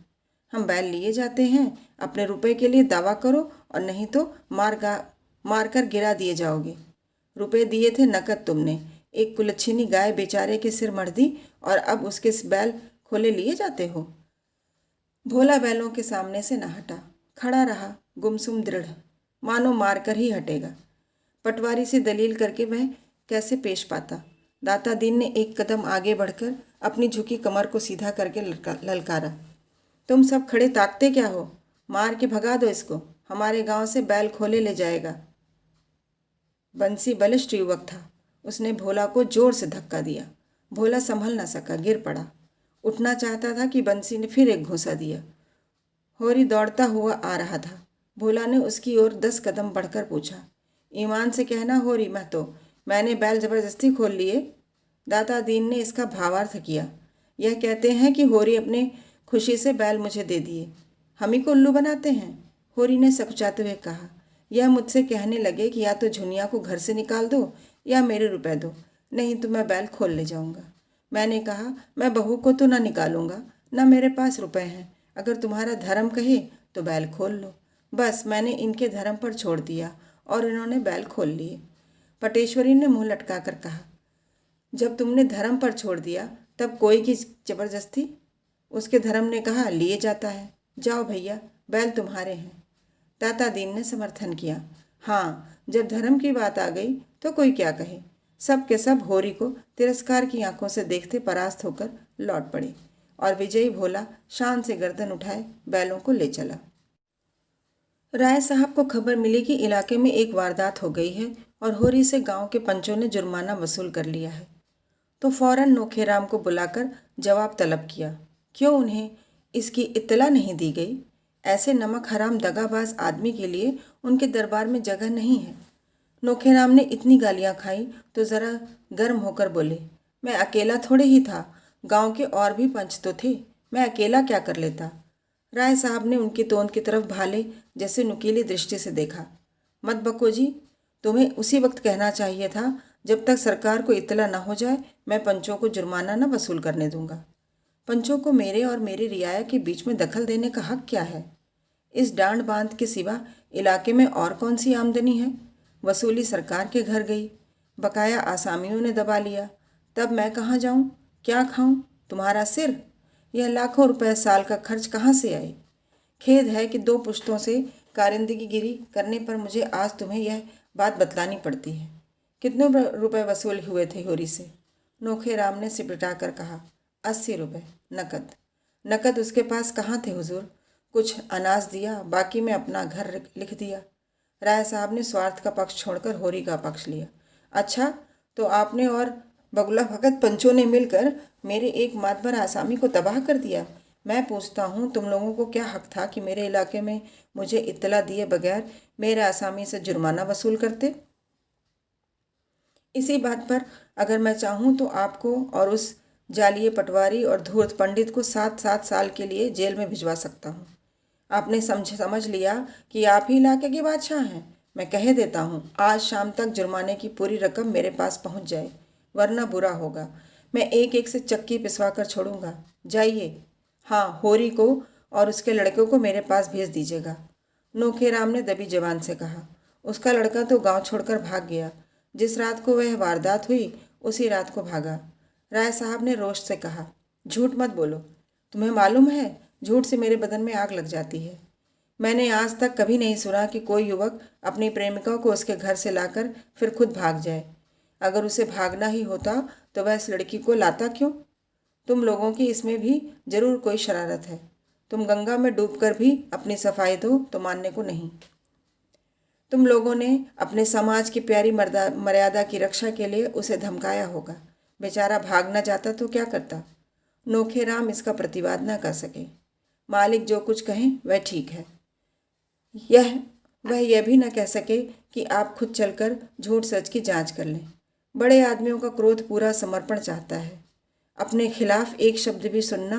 Speaker 1: हम बैल लिए जाते हैं, अपने रुपए के लिए दावा करो और नहीं तो मार कर गिरा दिए जाओगे। रुपए दिए थे नकद तुमने, एक कुलच्छिनी गाय बेचारे के सिर मढ़ दी और अब उसके बैल खोले लिए जाते हो। भोला बैलों के सामने से न हटा, खड़ा रहा गुमसुम दृढ़, मानो मार कर ही हटेगा। पटवारी से दलील करके वह कैसे पेश पाता। दाता दीन ने एक कदम आगे बढ़कर अपनी झुकी कमर को सीधा करके ललकारा, तुम सब खड़े ताकते क्या हो? मार के भगा दो इसको, हमारे गांव से बैल खोले ले जाएगा। बंसी बलिष्ठ युवक था। उसने भोला को जोर से धक्का दिया। भोला संभल न सका, गिर पड़ा। उठना चाहता था कि बंसी ने फिर एक घूंसा दिया। होरी दौड़ता हुआ आ रहा था। भोला ने उसकी ओर 10 कदम बढ़कर पूछा, ईमान से कहना होरी महतो, मैंने बैल जबरदस्ती खोल लिए? दाता दीन ने इसका भावार्थ किया। यह कहते हैं कि होरी अपने खुशी से बैल मुझे दे दिए, हम ही को उल्लू बनाते हैं। होरी ने सकुचाते हुए कहा, यह मुझसे कहने लगे कि या तो झुनिया को घर से निकाल दो या मेरे रुपए दो, नहीं तो मैं बैल खोल ले जाऊंगा। मैंने कहा, मैं बहू को तो ना निकालूंगा, ना मेरे पास रुपए हैं। अगर तुम्हारा धर्म कहे तो बैल खोल लो। बस मैंने इनके धर्म पर छोड़ दिया और इन्होंने बैल खोल लिए। पटेश्वरी ने मुंह लटका कर कहा, जब तुमने धर्म पर छोड़ दिया तब कोई की जबरदस्ती? उसके धर्म ने कहा लिए जाता है। जाओ भैया, बैल तुम्हारे हैं। दाता दीन ने समर्थन किया। हाँ, जब धर्म की बात आ गई तो कोई क्या कहे। सब के सब होरी को तिरस्कार की आंखों से देखते परास्त होकर लौट पड़े और विजयी भोला शान से गर्दन उठाए बैलों को ले चला। राय साहब को खबर मिली कि इलाके में एक वारदात हो गई है और होरी से गांव के पंचों ने जुर्माना वसूल कर लिया है। तो फौरन नोखेराम को बुलाकर जवाब तलब किया। क्यों उन्हें इसकी इत्तला नहीं दी गई? ऐसे नमक हराम दगाबाज आदमी के लिए उनके दरबार में जगह नहीं है। नोखेराम ने इतनी गालियां खाई तो ज़रा गर्म होकर बोले, मैं अकेला थोड़े ही था, गांव के और भी पंच तो थे, मैं अकेला क्या कर लेता? राय साहब ने उनकी तोंद की तरफ भाले जैसे नुकीली दृष्टि से देखा। मत बको जी, तुम्हें उसी वक्त कहना चाहिए था, जब तक सरकार को इत्तला न हो जाए मैं पंचों को जुर्माना न वसूल करने दूंगा। पंचों को मेरे और मेरी रियाया के बीच में दखल देने का हक क्या है? इस डांड बांध के सिवा इलाके में और कौन सी आमदनी है? वसूली सरकार के घर गई, बकाया आसामियों ने दबा लिया, तब मैं कहाँ जाऊँ? क्या खाऊँ? तुम्हारा सिर? यह लाखों रुपए साल का खर्च कहाँ से आए? खेद है कि 2 पुश्तों से कारिंदगी करने पर मुझे आज तुम्हें यह बात बतलानी पड़ती है। कितने रुपए वसूल हुए थे होरी से? नोखेराम ने सिपटा कर कहा, 80 रुपये नकद। नकद उसके पास कहाँ थे हुजूर? कुछ अनाज दिया, बाकी में अपना घर लिख दिया। राय साहब ने स्वार्थ का पक्ष छोड़कर होरी का पक्ष लिया। अच्छा, तो आपने और बगुला भगत पंचों ने मिलकर मेरे एक मातबर आसामी को तबाह कर दिया। मैं पूछता हूँ, तुम लोगों को क्या हक था कि मेरे इलाके में मुझे इत्तला दिए बगैर मेरे आसामी से जुर्माना वसूल करते? इसी बात पर अगर मैं चाहूँ तो आपको और उस जालिये पटवारी और धूर्त पंडित को 7-7 साल के लिए जेल में भिजवा सकता हूँ। आपने समझ लिया कि आप ही इलाके के बादशाह हैं। मैं कह देता हूँ, आज शाम तक जुर्माने की पूरी रकम मेरे पास पहुँच जाए, वरना बुरा होगा। मैं एक एक से चक्की पिसवा कर छोड़ूंगा। जाइए। हाँ, होरी को और उसके लड़के को मेरे पास भेज दीजिएगा। नोखेराम ने दबी जबान से कहा। उसका लड़का तो गांव छोड़कर भाग गया। जिस रात को वह वारदात हुई उसी रात को भागा। राय साहब ने रोष से कहा, झूठ मत बोलो। तुम्हें मालूम है, झूठ से मेरे बदन में आग लग जाती है। मैंने आज तक कभी नहीं सुना कि कोई युवक अपनी प्रेमिका को उसके घर से लाकर फिर खुद भाग जाए। अगर उसे भागना ही होता तो वह इस लड़की को लाता क्यों? तुम लोगों की इसमें भी जरूर कोई शरारत है। तुम गंगा में डूबकर भी अपनी सफाई दो तो मानने को नहीं। तुम लोगों ने अपने समाज की प्यारी मर्यादा की रक्षा के लिए उसे धमकाया होगा। बेचारा भाग न जाता तो क्या करता? नोखेराम इसका प्रतिवाद न कर सके। मालिक जो कुछ कहें वह ठीक है। वह यह भी न कह सके कि आप खुद चलकर झूठ सच की जांच कर लें। बड़े आदमियों का क्रोध पूरा समर्पण चाहता है। अपने खिलाफ एक शब्द भी सुनना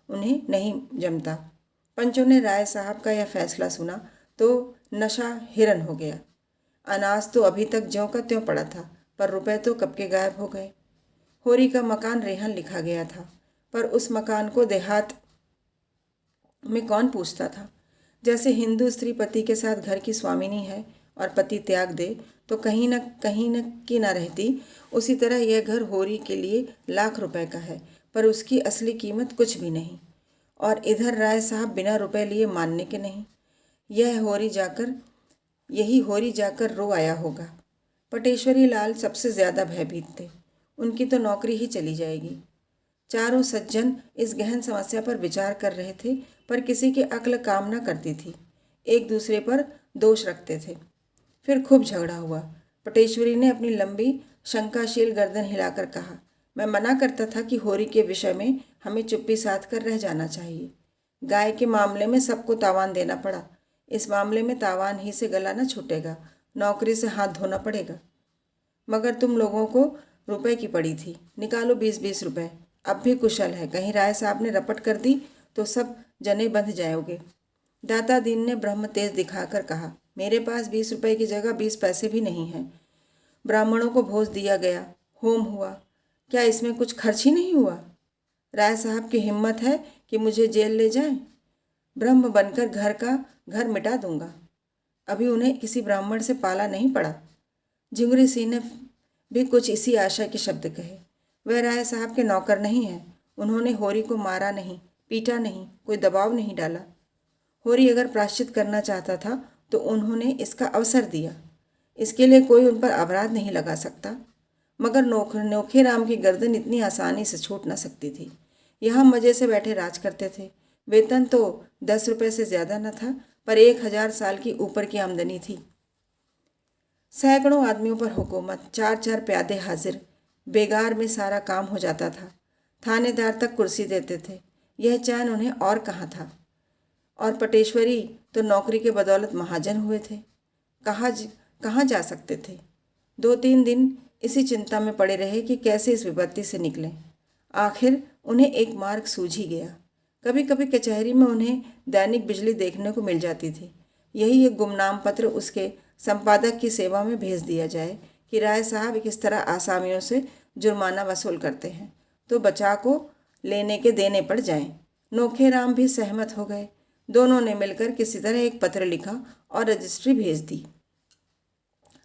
Speaker 1: उन्हें नहीं जमता। पंचों ने राय साहब का यह फैसला सुना तो नशा हिरन हो गया। अनाज तो अभी तक ज्यों का त्यों पड़ा था, पर रुपए तो कब के गायब हो गए। होरी का मकान रेहन लिखा गया था, पर उस मकान को देहात में कौन पूछता था? जैसे हिंदू स्त्री पति के साथ घर की स्वामिनी है और पति त्याग दे तो कहीं न की न रहती, उसी तरह यह घर होरी के लिए लाख रुपए का है, पर उसकी असली कीमत कुछ भी नहीं। और इधर राय साहब बिना रुपए लिए मानने के नहीं। यही होरी जाकर रो आया होगा। पटेश्वरी लाल सबसे ज़्यादा भयभीत थे। उनकी तो नौकरी ही चली जाएगी। चारों सज्जन इस गहन समस्या पर विचार कर रहे थे, पर किसी की अक्ल काम न करती थी। एक दूसरे पर दोष रखते थे। फिर खूब झगड़ा हुआ। पटेश्वरी ने अपनी लंबी शंकाशील गर्दन हिलाकर कहा, मैं मना करता था कि होरी के विषय में हमें चुप्पी साध कर रह जाना चाहिए। गाय के मामले में सबको तावान देना पड़ा। इस मामले में तावान ही से गला न छूटेगा, नौकरी से हाथ धोना पड़ेगा। मगर तुम लोगों को रुपए की पड़ी थी, निकालो 20-20 रुपए। अब भी कुशल है, कहीं राय साहब ने रपट कर दी तो सब जने बंध जाओगे। दाता दीन ने ब्रह्म तेज दिखाकर कहा, मेरे पास 20 रुपए की जगह 20 पैसे भी नहीं हैं। ब्राह्मणों को भोज दिया गया, होम हुआ, क्या इसमें कुछ खर्च ही नहीं हुआ? राय साहब की हिम्मत है कि मुझे जेल ले जाएं? ब्रह्म बनकर घर मिटा दूंगा। अभी उन्हें किसी ब्राह्मण से पाला नहीं पड़ा। जिंगरी सिंह ने भी कुछ इसी आशा के शब्द कहे। वह राय साहब के नौकर नहीं है। उन्होंने होरी को मारा नहीं, पीटा नहीं, कोई दबाव नहीं डाला। होरी अगर प्रायश्चित करना चाहता था तो उन्होंने इसका अवसर दिया। इसके लिए कोई उन पर अपराध नहीं लगा सकता। मगर नोखेराम की गर्दन इतनी आसानी से छूट न सकती थी। यहाँ मज़े से बैठे राज करते थे। वेतन तो 10 रुपये से ज़्यादा न था, पर 1000 साल की ऊपर की आमदनी थी। सैकड़ों आदमियों पर हुकूमत, 4-4 प्यादे हाजिर, बेगार में सारा काम हो जाता था। थानेदार तक कुर्सी देते थे। यह चैन उन्हें और कहाँ था। और पटेश्वरी तो नौकरी के बदौलत महाजन हुए थे। कहाँ जा सकते थे। 2-3 दिन इसी चिंता में पड़े रहे कि कैसे इस विपत्ति से निकलें। आखिर उन्हें एक मार्ग सूझ ही गया। कभी कभी कचहरी में उन्हें दैनिक बिजली देखने को मिल जाती थी। यही एक गुमनाम पत्र उसके संपादक की सेवा में भेज दिया जाए कि राय साहब किस तरह आसामियों से जुर्माना वसूल करते हैं, तो बचा को लेने के देने पड़ जाएं। नोखेराम भी सहमत हो गए। दोनों ने मिलकर किसी तरह एक पत्र लिखा और रजिस्ट्री भेज दी।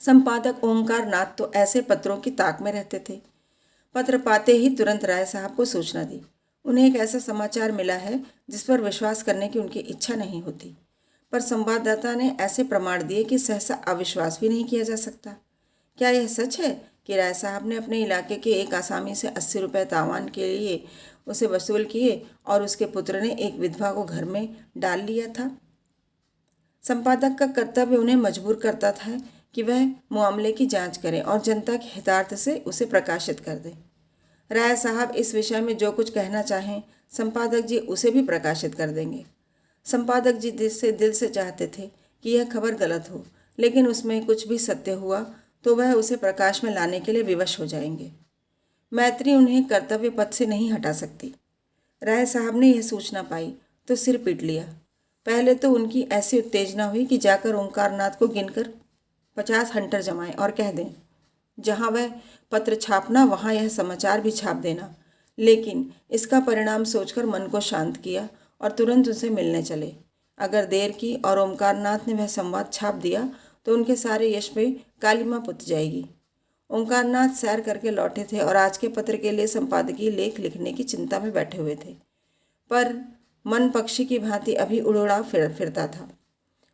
Speaker 1: संपादक ओंकार नाथ तो ऐसे पत्रों की ताक में रहते थे। पत्र पाते ही तुरंत राय साहब को सूचना दी। उन्हें एक ऐसा समाचार मिला है जिस पर विश्वास करने की उनकी इच्छा नहीं होती, पर संवाददाता ने ऐसे प्रमाण दिए कि सहसा अविश्वास भी नहीं किया जा सकता। क्या यह सच है कि राय साहब ने अपने इलाके के एक आसामी से 80 रुपये तावान के लिए उसे वसूल किए और उसके पुत्र ने एक विधवा को घर में डाल लिया था? संपादक का कर्तव्य उन्हें मजबूर करता था कि वह मामले की जांच करें और जनता के हितार्थ से उसे प्रकाशित कर दें। राय साहब इस विषय में जो कुछ कहना चाहें, संपादक जी उसे भी प्रकाशित कर देंगे। संपादक जी दिल से चाहते थे कि यह खबर गलत हो, लेकिन उसमें कुछ भी सत्य हुआ तो वह उसे प्रकाश में लाने के लिए विवश हो जाएंगे। मैत्री उन्हें कर्तव्य पथ से नहीं हटा सकती। राय साहब ने यह सूचना पाई तो सिर पीट लिया। पहले तो उनकी ऐसी उत्तेजना हुई कि जाकर ओंकारनाथ को गिनकर 50 हंटर जमाएं और कह दें, जहाँ वह पत्र छापना वहाँ यह समाचार भी छाप देना। लेकिन इसका परिणाम सोचकर मन को शांत किया और तुरंत उनसे मिलने चले। अगर देर की और ओंकारनाथ ने वह संवाद छाप दिया तो उनके सारे यश पे कालिमा पुत जाएगी। ओंकारनाथ सैर करके लौटे थे और आज के पत्र के लिए संपादकीय लेख लिखने की चिंता में बैठे हुए थे, पर मन पक्षी की भांति अभी उड़ोड़ा फिरता था।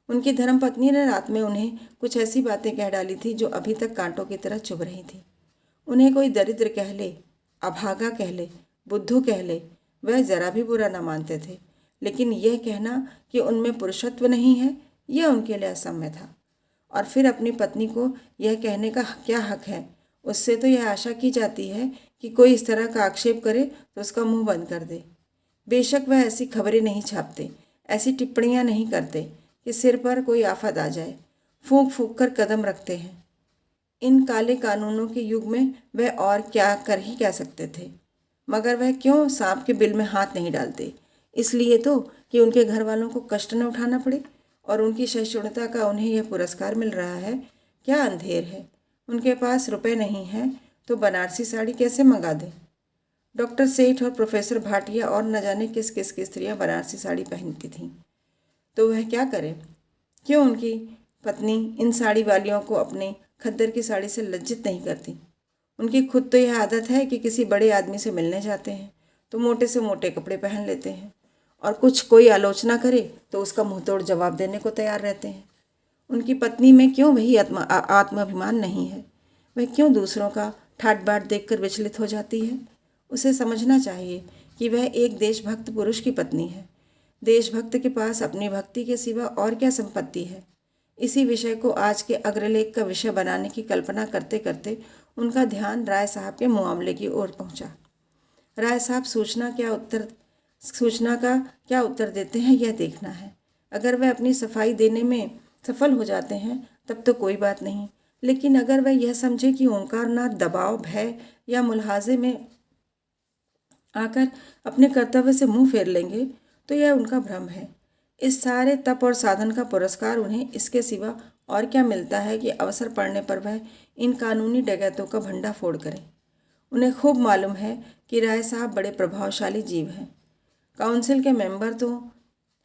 Speaker 1: उनकी धर्मपत्नी ने रात में उन्हें कुछ ऐसी बातें कह डाली थी जो अभी तक कांटों की तरह चुभ रही थी। उन्हें कोई दरिद्र कह ले, अभागा कह ले, बुद्धू कह ले, वह जरा भी बुरा न मानते थे, लेकिन यह कहना कि उनमें पुरुषत्व नहीं है, यह उनके लिए असम्य था। और फिर अपनी पत्नी को यह कहने का क्या हक है? उससे तो यह आशा की जाती है कि कोई इस तरह का आक्षेप करे तो उसका मुंह बंद कर दे। बेशक वह ऐसी खबरें नहीं छापते, ऐसी टिप्पणियां नहीं करते कि सिर पर कोई आफत आ जाए। फूंक फूंक कर कदम रखते हैं। इन काले कानूनों के युग में वह और क्या कर ही कह सकते थे, मगर वह क्यों सांप के बिल में हाथ नहीं डालते? इसलिए तो कि उनके घर वालों को कष्ट न उठाना पड़े और उनकी सहिष्णुता का उन्हें यह पुरस्कार मिल रहा है। क्या अंधेर है? उनके पास रुपए नहीं हैं तो बनारसी साड़ी कैसे मंगा दें? डॉक्टर सेठ और प्रोफेसर भाटिया और न जाने किस किस की स्त्रियाँ बनारसी साड़ी पहनती थीं, तो वह क्या करे? क्यों उनकी पत्नी इन साड़ी वालियों को अपने खद्दर की साड़ी से लज्जित नहीं करती? उनकी खुद तो यह आदत है कि किसी बड़े आदमी से मिलने जाते हैं तो मोटे से मोटे कपड़े पहन लेते हैं और कुछ कोई आलोचना करे तो उसका मुंहतोड़ जवाब देने को तैयार रहते हैं। उनकी पत्नी में क्यों वही आत्माभिमान नहीं है? वह क्यों दूसरों का ठाट बाट देखकर विचलित हो जाती है? उसे समझना चाहिए कि वह एक देशभक्त पुरुष की पत्नी है। देशभक्त के पास अपनी भक्ति के सिवा और क्या संपत्ति है? इसी विषय को आज के अग्रलेख का विषय बनाने की कल्पना करते करते उनका ध्यान राय साहब के मामले की ओर पहुंचा। राय साहब सूचना का क्या उत्तर देते हैं यह देखना है। अगर वह अपनी सफाई देने में सफल हो जाते हैं तब तो कोई बात नहीं, लेकिन अगर वह यह समझे कि ओंकारनाथ दबाव, भय या मुलाजे में आकर अपने कर्तव्य से मुंह फेर लेंगे तो यह उनका भ्रम है। इस सारे तप और साधन का पुरस्कार उन्हें इसके सिवा और क्या मिलता है कि अवसर पड़ने पर वह इन कानूनी डकैतों का भंडा फोड़ करें। उन्हें खूब मालूम है कि राय साहब बड़े प्रभावशाली जीव हैं। काउंसिल के मेंबर तो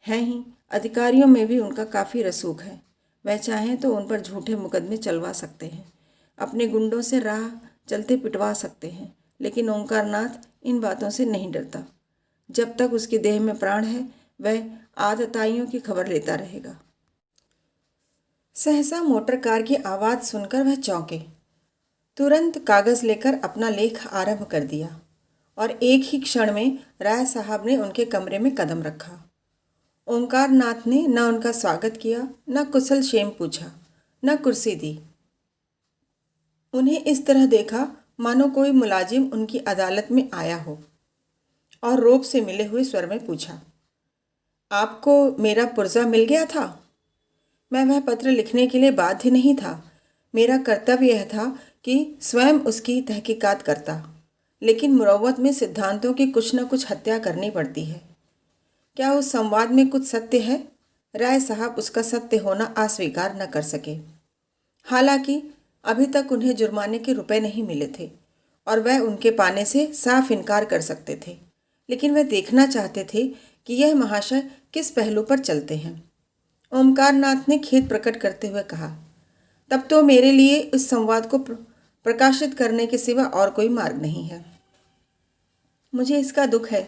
Speaker 1: हैं ही, अधिकारियों में भी उनका काफ़ी रसूख है। वह चाहें तो उन पर झूठे मुकदमे चलवा सकते हैं, अपने गुंडों से राह चलते पिटवा सकते हैं, लेकिन ओंकारनाथ इन बातों से नहीं डरता। जब तक उसकी देह में प्राण है वह आतताइयों की खबर लेता रहेगा। सहसा मोटर कार की आवाज़ सुनकर वह चौंके। तुरंत कागज़ लेकर अपना लेख आरंभ कर दिया और एक ही क्षण में राय साहब ने उनके कमरे में कदम रखा। ओंकार नाथ ने न उनका स्वागत किया, न कुशल क्षेम पूछा, न कुर्सी दी। उन्हें इस तरह देखा मानो कोई मुलाजिम उनकी अदालत में आया हो और रौब से मिले हुए स्वर में पूछा, आपको मेरा पुर्जा मिल गया था? मैं वह पत्र लिखने के लिए बाध्य नहीं था। मेरा कर्तव्य यह था कि स्वयं उसकी तहकीकात करता, लेकिन मुरव्वत में सिद्धांतों की कुछ न कुछ हत्या करनी पड़ती है। क्या उस संवाद में कुछ सत्य है? राय साहब उसका सत्य होना अस्वीकार न कर सके। हालांकि अभी तक उन्हें जुर्माने के रुपए नहीं मिले थे और वह उनके पाने से साफ इनकार कर सकते थे, लेकिन वह देखना चाहते थे कि यह महाशय किस पहलू पर चलते हैं। ओमकार नाथ ने खेद प्रकट करते हुए कहा, तब तो मेरे लिए इस संवाद को प्रकाशित करने के सिवा और कोई मार्ग नहीं है। मुझे इसका दुख है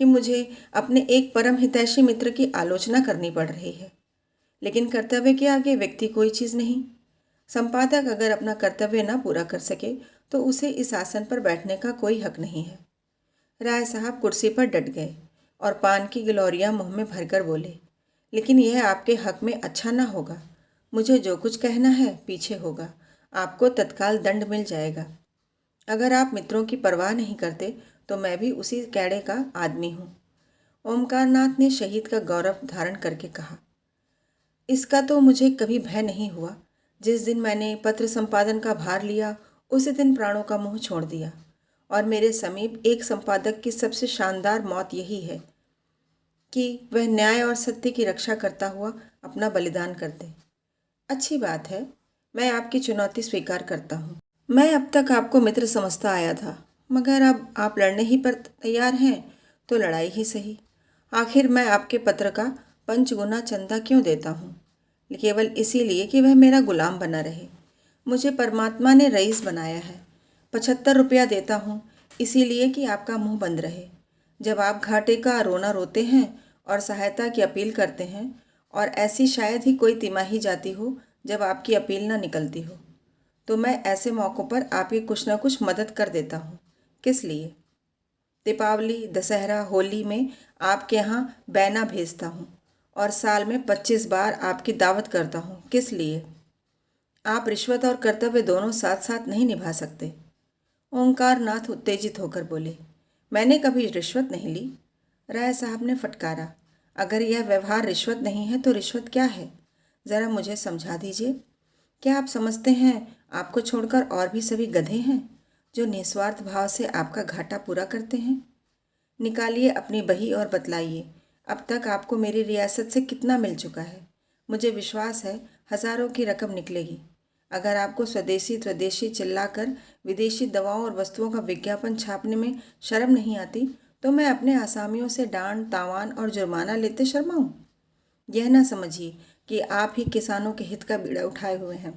Speaker 1: कि मुझे अपने एक परम हितैषी मित्र की आलोचना करनी पड़ रही है, लेकिन कर्तव्य के आगे व्यक्ति कोई चीज़ नहीं। संपादक अगर अपना कर्तव्य न पूरा कर सके तो उसे इस आसन पर बैठने का कोई हक नहीं है। राय साहब कुर्सी पर डट गए और पान की गिलौरियां मुंह में भरकर बोले, लेकिन यह आपके हक में अच्छा ना होगा। मुझे जो कुछ कहना है पीछे होगा, आपको तत्काल दंड मिल जाएगा। अगर आप मित्रों की परवाह नहीं करते तो मैं भी उसी कैड़े का आदमी हूँ। ओमकार नाथ ने शहीद का गौरव धारण करके कहा, इसका तो मुझे कभी भय नहीं हुआ। जिस दिन मैंने पत्र संपादन का भार लिया उसी दिन प्राणों का मोह छोड़ दिया, और मेरे समीप एक संपादक की सबसे शानदार मौत यही है कि वह न्याय और सत्य की रक्षा करता हुआ अपना बलिदान कर दे। अच्छी बात है, मैं आपकी चुनौती स्वीकार करता हूँ। मैं अब तक आपको मित्र समझता आया था, मगर अब आप लड़ने ही पर तैयार हैं तो लड़ाई ही सही। आखिर मैं आपके पत्र का 5 गुना चंदा क्यों देता हूँ? केवल इसीलिए कि वह मेरा गुलाम बना रहे। मुझे परमात्मा ने रईस बनाया है। 75 रुपया देता हूँ इसीलिए कि आपका मुंह बंद रहे। जब आप घाटे का रोना रोते हैं और सहायता की अपील करते हैं, और ऐसी शायद ही कोई तिमाही जाती हो जब आपकी अपील ना निकलती हो, तो मैं ऐसे मौक़ों पर आपकी कुछ न कुछ मदद कर देता हूँ। किस लिए? दीपावली, दशहरा, होली में आपके यहाँ बैना भेजता हूँ और साल में 25 बार आपकी दावत करता हूँ। किस लिए? आप रिश्वत और कर्तव्य दोनों साथ साथ नहीं निभा सकते। ओंकार नाथ उत्तेजित होकर बोले, मैंने कभी रिश्वत नहीं ली। राय साहब ने फटकारा, अगर यह व्यवहार रिश्वत नहीं है तो रिश्वत क्या है? ज़रा मुझे समझा दीजिए। क्या आप समझते हैं आपको छोड़कर और भी सभी गधे हैं जो निस्वार्थ भाव से आपका घाटा पूरा करते हैं? निकालिए अपनी बही और बतलाइए, अब तक आपको मेरी रियासत से कितना मिल चुका है? मुझे विश्वास है हज़ारों की रकम निकलेगी। अगर आपको स्वदेशी स्वदेशी चिल्लाकर विदेशी दवाओं और वस्तुओं का विज्ञापन छापने में शर्म नहीं आती तो मैं अपने आसामियों से डांड, तावान और जुर्माना लेते शर्माऊं? यह ना समझिए कि आप ही किसानों के हित का बीड़ा उठाए हुए हैं।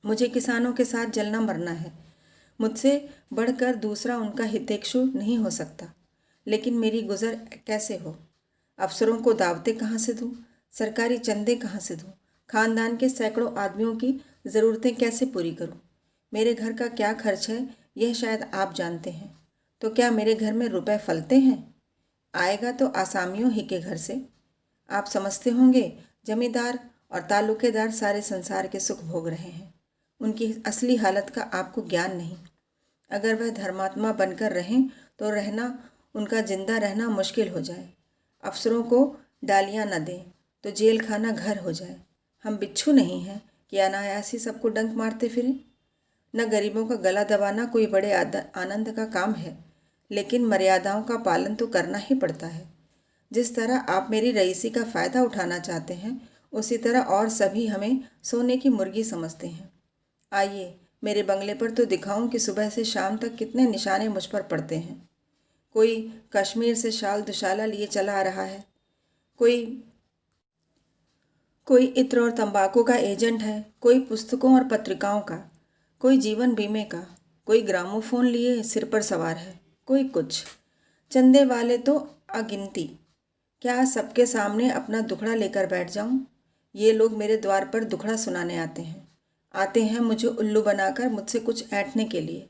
Speaker 1: मुझे किसानों के साथ जलना मरना है। मुझसे बढ़कर दूसरा उनका हितैषी नहीं हो सकता, लेकिन मेरी गुजर कैसे हो? अफसरों को दावतें कहाँ से दूँ? सरकारी चंदे कहाँ से दूँ? खानदान के सैकड़ों आदमियों की ज़रूरतें कैसे पूरी करूँ? मेरे घर का क्या खर्च है यह शायद आप जानते हैं। तो क्या मेरे घर में रुपए फलते हैं? आएगा तो आसामियों ही के घर से। आप समझते होंगे जमींदार और ताल्लुकेदार सारे संसार के सुख भोग रहे हैं। उनकी असली हालत का आपको ज्ञान नहीं। अगर वह धर्मात्मा बनकर रहें तो उनका जिंदा रहना मुश्किल हो जाए। अफसरों को डालियां न दें तो जेल खाना घर हो जाए। हम बिच्छू नहीं हैं कि अनायास ही सबको डंक मारते फिरें। न गरीबों का गला दबाना कोई बड़े आनंद का काम है, लेकिन मर्यादाओं का पालन तो करना ही पड़ता है। जिस तरह आप मेरी रईसी का फ़ायदा उठाना चाहते हैं, उसी तरह और सभी हमें सोने की मुर्गी समझते हैं। आइए मेरे बंगले पर तो दिखाऊं कि सुबह से शाम तक कितने निशाने मुझ पर पड़ते हैं। कोई कश्मीर से शाल दुशाला लिए चला आ रहा है, कोई कोई इत्र और तंबाकू का एजेंट है, कोई पुस्तकों और पत्रिकाओं का, कोई जीवन बीमे का, कोई ग्रामोफोन लिए सिर पर सवार है, कोई कुछ। चंदे वाले तो अगिनती। क्या सबके सामने अपना दुखड़ा लेकर बैठ जाऊं? ये लोग मेरे द्वार पर दुखड़ा सुनाने आते हैं मुझे उल्लू बनाकर, मुझसे कुछ ऐंठने के लिए।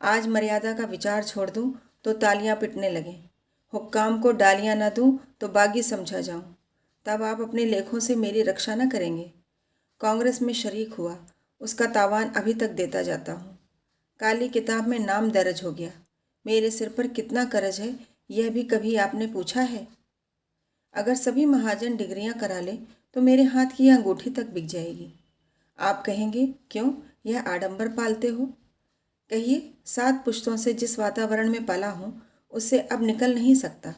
Speaker 1: आज मर्यादा का विचार छोड़ दूं तो तालियां पिटने लगें। हुक्काम को डालियां न दूं तो बागी समझा जाऊं, तब आप अपने लेखों से मेरी रक्षा न करेंगे। कांग्रेस में शरीक हुआ, उसका तावान अभी तक देता जाता हूँ। काली किताब में नाम दर्ज हो गया। मेरे सिर पर कितना कर्ज है, यह भी कभी आपने पूछा है? अगर सभी महाजन डिग्रियां करा लें तो मेरे हाथ की अंगूठी तक बिक जाएगी। आप कहेंगे, क्यों, यह आडंबर पालते हो? कहिए, 7 पुश्तों से जिस वातावरण में पला हूँ उससे अब निकल नहीं सकता।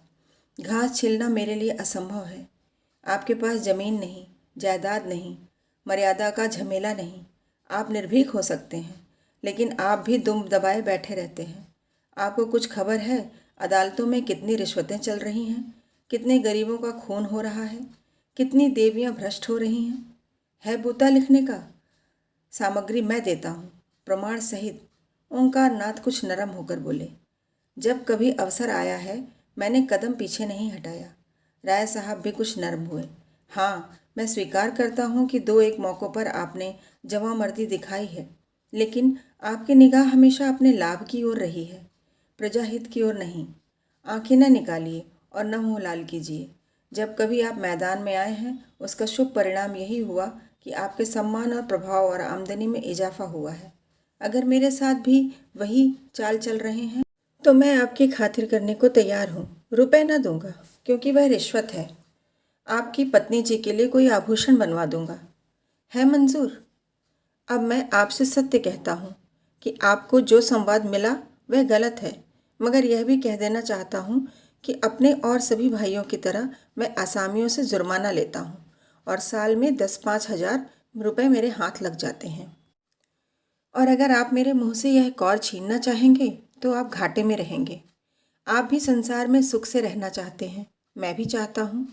Speaker 1: घास छिलना मेरे लिए असंभव है। आपके पास जमीन नहीं, जायदाद नहीं, मर्यादा का झमेला नहीं। आप निर्भीक हो सकते हैं, लेकिन आप भी दुम दबाए बैठे रहते हैं। आपको कुछ खबर है अदालतों में कितनी रिश्वतें चल रही हैं, कितने गरीबों का खून हो रहा है, कितनी देवियां भ्रष्ट हो रही हैं? है बूता लिखने का? सामग्री मैं देता हूँ, प्रमाण सहित। ओंकार नाथ कुछ नरम होकर बोले। जब कभी अवसर आया है मैंने कदम पीछे नहीं हटाया। राय साहब भी कुछ नरम हुए। हाँ, मैं स्वीकार करता हूँ कि 2-1 मौक़ों पर आपने जवांमर्दी दिखाई है, लेकिन आपकी निगाह हमेशा अपने लाभ की ओर रही है, प्रजाहित की ओर नहीं। आंखें न निकालिए और न मुँह लाल कीजिए। जब कभी आप मैदान में आए हैं उसका शुभ परिणाम यही हुआ कि आपके सम्मान और प्रभाव और आमदनी में इजाफा हुआ है। अगर मेरे साथ भी वही चाल चल रहे हैं तो मैं आपकी खातिर करने को तैयार हूँ। रुपए न दूंगा, क्योंकि वह रिश्वत है। आपकी पत्नी जी के लिए कोई आभूषण बनवा दूंगा। है मंजूर? अब मैं आपसे सत्य कहता हूँ कि आपको जो संवाद मिला वह गलत है, मगर यह भी कह देना चाहता हूँ कि अपने और सभी भाइयों की तरह मैं आसामियों से जुर्माना लेता हूँ और साल में 10-5 हज़ार रुपये मेरे हाथ लग जाते हैं। और अगर आप मेरे मुंह से यह कौर छीनना चाहेंगे तो आप घाटे में रहेंगे। आप भी संसार में सुख से रहना चाहते हैं, मैं भी चाहता हूँ।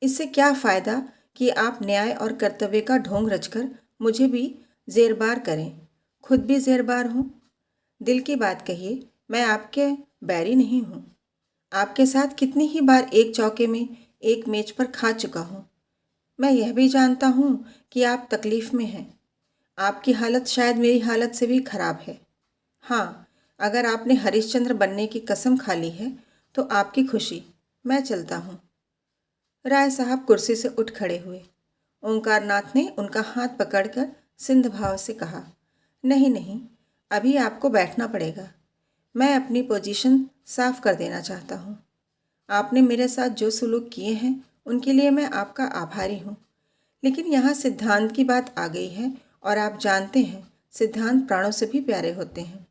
Speaker 1: इससे क्या फ़ायदा कि आप न्याय और कर्तव्य का ढोंग रचकर मुझे भी जेरबार करें, खुद भी जेरबार हों। दिल की बात कहिए, मैं आपके बैरी नहीं हूँ। आपके साथ कितनी ही बार एक चौके में, एक मेज पर खा चुका हूँ। मैं यह भी जानता हूँ कि आप तकलीफ़ में हैं। आपकी हालत शायद मेरी हालत से भी खराब है। हाँ, अगर आपने हरिश्चंद्र बनने की कसम खा ली है तो आपकी खुशी। मैं चलता हूँ। राय साहब कुर्सी से उठ खड़े हुए। ओंकार नाथ ने उनका हाथ पकड़कर सिंध भाव से कहा, नहीं नहीं, अभी आपको बैठना पड़ेगा। मैं अपनी पोजीशन साफ कर देना चाहता हूँ। आपने मेरे साथ जो सुलूक किए हैं उनके लिए मैं आपका आभारी हूँ, लेकिन यहाँ सिद्धांत की बात आ गई है और आप जानते हैं सिद्धांत प्राणों से भी प्यारे होते हैं।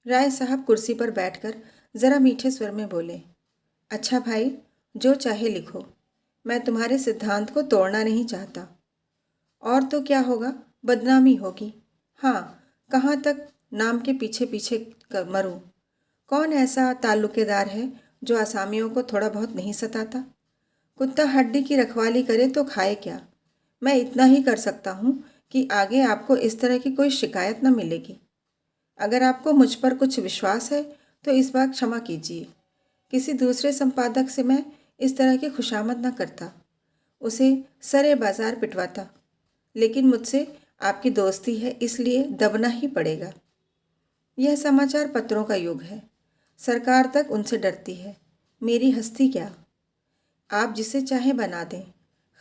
Speaker 1: राय साहब कुर्सी पर बैठकर ज़रा मीठे स्वर में बोले, अच्छा भाई, जो चाहे लिखो, मैं तुम्हारे सिद्धांत को तोड़ना नहीं चाहता। और तो क्या होगा, बदनामी होगी। हाँ, कहाँ तक नाम के पीछे पीछे मरूं। कौन ऐसा ताल्लुकेदार है जो आसामियों को थोड़ा बहुत नहीं सताता? कुत्ता हड्डी की रखवाली करे तो खाए क्या? मैं इतना ही कर सकता हूँ कि आगे आपको इस तरह की कोई शिकायत न मिलेगी। अगर आपको मुझ पर कुछ विश्वास है तो इस बार क्षमा कीजिए। किसी दूसरे संपादक से मैं इस तरह की खुशामद न करता, उसे सरे बाजार पिटवाता, लेकिन मुझसे आपकी दोस्ती है इसलिए दबना ही पड़ेगा। यह समाचार पत्रों का युग है, सरकार तक उनसे डरती है, मेरी हस्ती क्या। आप जिसे चाहें बना दें।